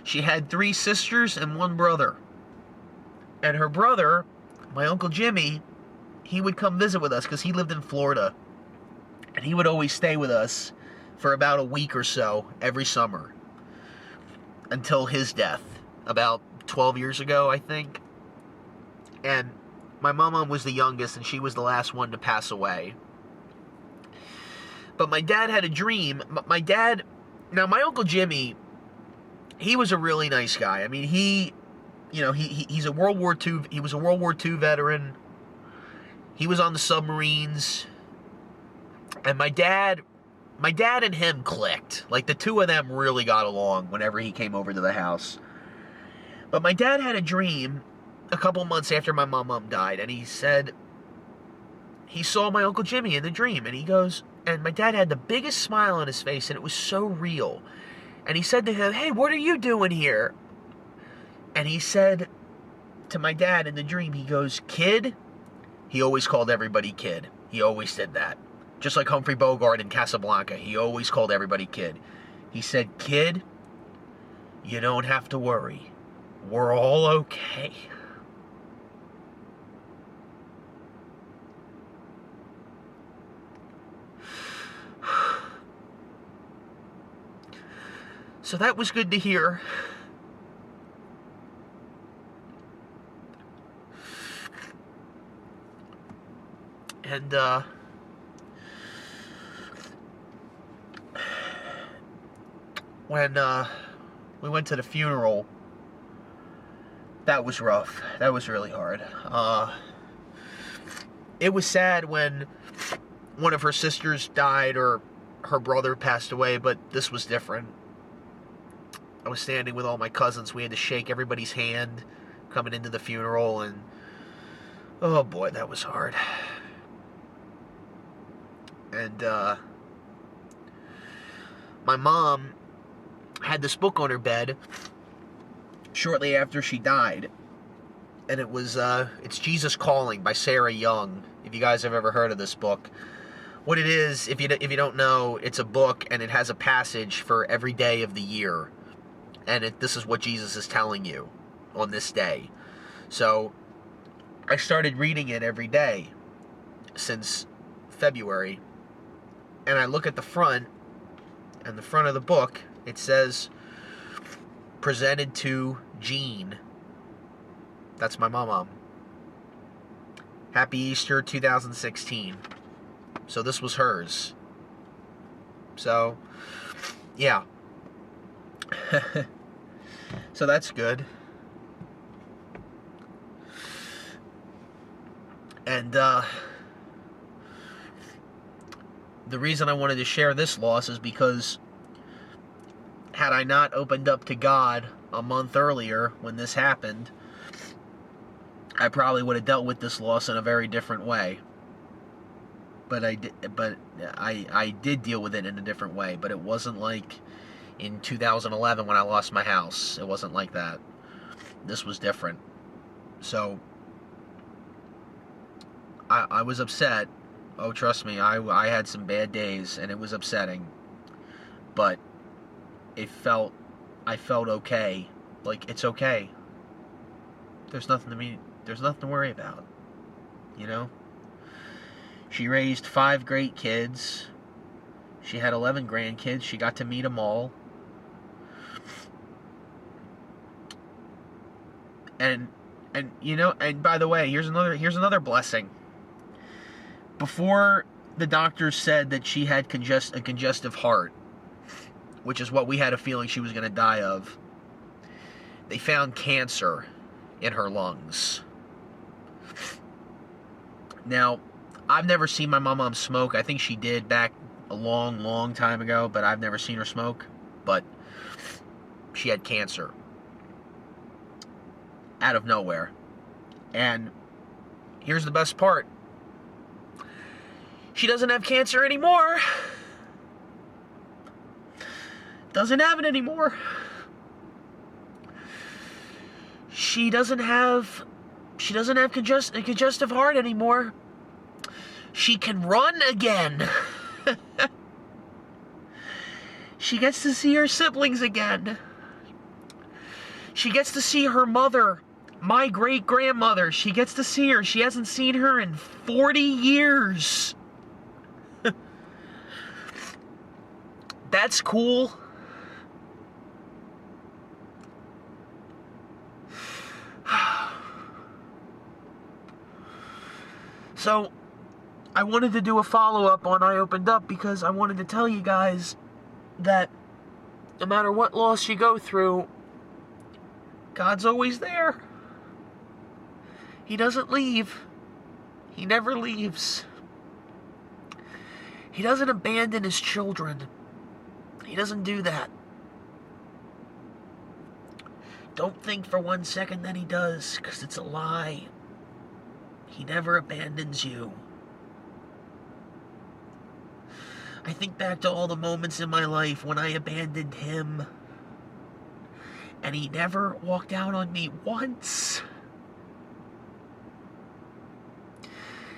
She had 3 sisters and 1 brother. And her brother, my Uncle Jimmy, he would come visit with us because he lived in Florida. And he would always stay with us for about a week or so every summer. Until his death, about 12 years ago, I think. And my mama was the youngest, and she was the last one to pass away. But my dad had a dream. Now my Uncle Jimmy, he was a really nice guy. I mean, he's a World War II, he was a World War II veteran. He was on the submarines. And my dad and him clicked. Like, the two of them really got along whenever he came over to the house. But my dad had a dream a couple months after my mom died, and he said he saw my Uncle Jimmy in the dream, and he goes, and my dad had the biggest smile on his face, and it was so real. And he said to him, "Hey, what are you doing here?" And he said to my dad in the dream, he goes, "Kid." He always called everybody kid. He always did that. Just like Humphrey Bogart in Casablanca, he always called everybody kid. He said, "Kid, you don't have to worry. We're all okay." So that was good to hear. And, when, we went to the funeral, that was rough. That was really hard. It was sad when one of her sisters died or her brother passed away, but this was different. I was standing with all my cousins. We had to shake everybody's hand coming into the funeral, and oh boy, that was hard. And my mom had this book on her bed shortly after she died, and it was it's Jesus Calling by Sarah Young. If you guys have ever heard of this book, what it is, if you don't know, it's a book and it has a passage for every day of the year, and this is what Jesus is telling you on this day. So I started reading it every day since February, and I look at the front, and the front of the book, it says, presented to Jean. That's my mom. Happy Easter 2016. So this was hers. So, yeah. So that's good. And, the reason I wanted to share this loss is because had I not opened up to God a month earlier when this happened, I probably would have dealt with this loss in a very different way. But I did deal with it in a different way. But it wasn't like in 2011 when I lost my house. It wasn't like that. This was different. So I was upset. Oh, trust me, I had some bad days, and it was upsetting. But I felt okay. Like, it's okay. There's nothing to worry about. You know? She raised 5 great kids. She had 11 grandkids. She got to meet them all. And you know, and by the way, here's another blessing. Before the doctors said that she had a congestive heart, which is what we had a feeling she was going to die of, they found cancer in her lungs. Now, I've never seen my mom smoke. I think she did back a long, long time ago, but I've never seen her smoke. But she had cancer out of nowhere. And here's the best part. She doesn't have cancer anymore. Doesn't have it anymore. She doesn't have a congestive heart anymore. She can run again. She gets to see her siblings again. She gets to see her mother, my great-grandmother. She gets to see her. She hasn't seen her in 40 years. That's cool. So, I wanted to do a follow-up on I Opened Up because I wanted to tell you guys that no matter what loss you go through, God's always there. He doesn't leave. He never leaves. He doesn't abandon his children. He doesn't do that. Don't think for 1 second that he does, because it's a lie. He never abandons you. I think back to all the moments in my life when I abandoned him, and he never walked out on me once.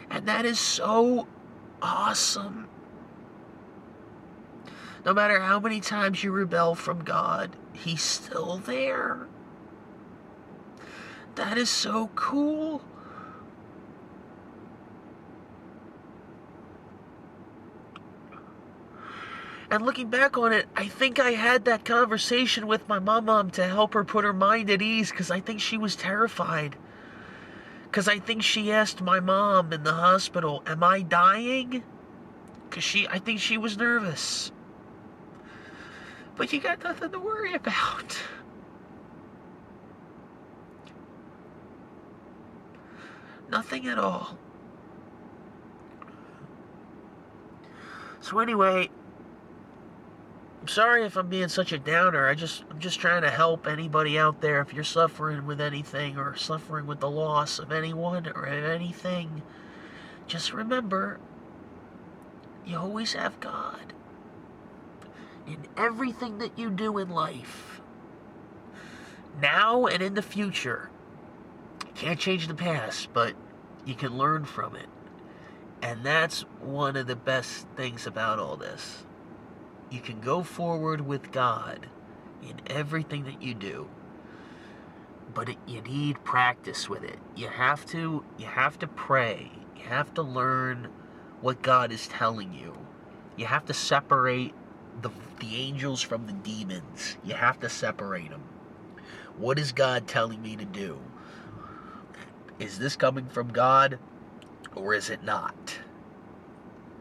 And that is so awesome. No matter how many times you rebel from God, he's still there. That is so cool. And looking back on it, I think I had that conversation with my mom to help her put her mind at ease, because I think she was terrified. Because I think she asked my mom in the hospital, am I dying? Because I think she was nervous. But you got nothing to worry about. Nothing at all. So anyway, I'm sorry if I'm being such a downer. I'm just trying to help anybody out there. If you're suffering with anything or suffering with the loss of anyone or anything, just remember, you always have God in everything that you do in life, now and in the future. You can't change the past, but you can learn from it. And that's one of the best things about all this. You can go forward with God in everything that you do, but you need practice with it. You have to pray. You have to learn what God is telling you. You have to separate the angels from the demons. You have to separate them. What is God telling me to do? Is this coming from God, or is it not?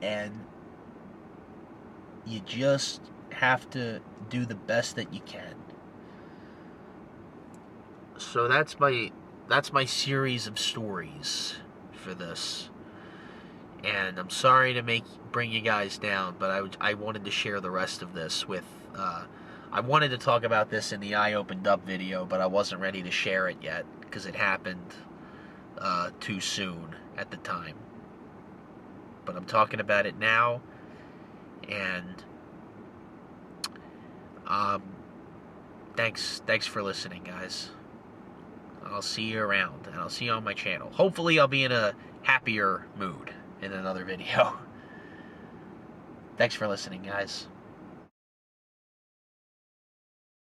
And you just have to do the best that you can. So that's my series of stories for this. And I'm sorry to bring you guys down, but I wanted to share the rest of this with. I wanted to talk about this in the I Opened Up video, but I wasn't ready to share it yet because it happened too soon at the time. But I'm talking about it now, and thanks for listening, guys. I'll see you around, and I'll see you on my channel. Hopefully I'll be in a happier mood in another video. Thanks for listening, guys.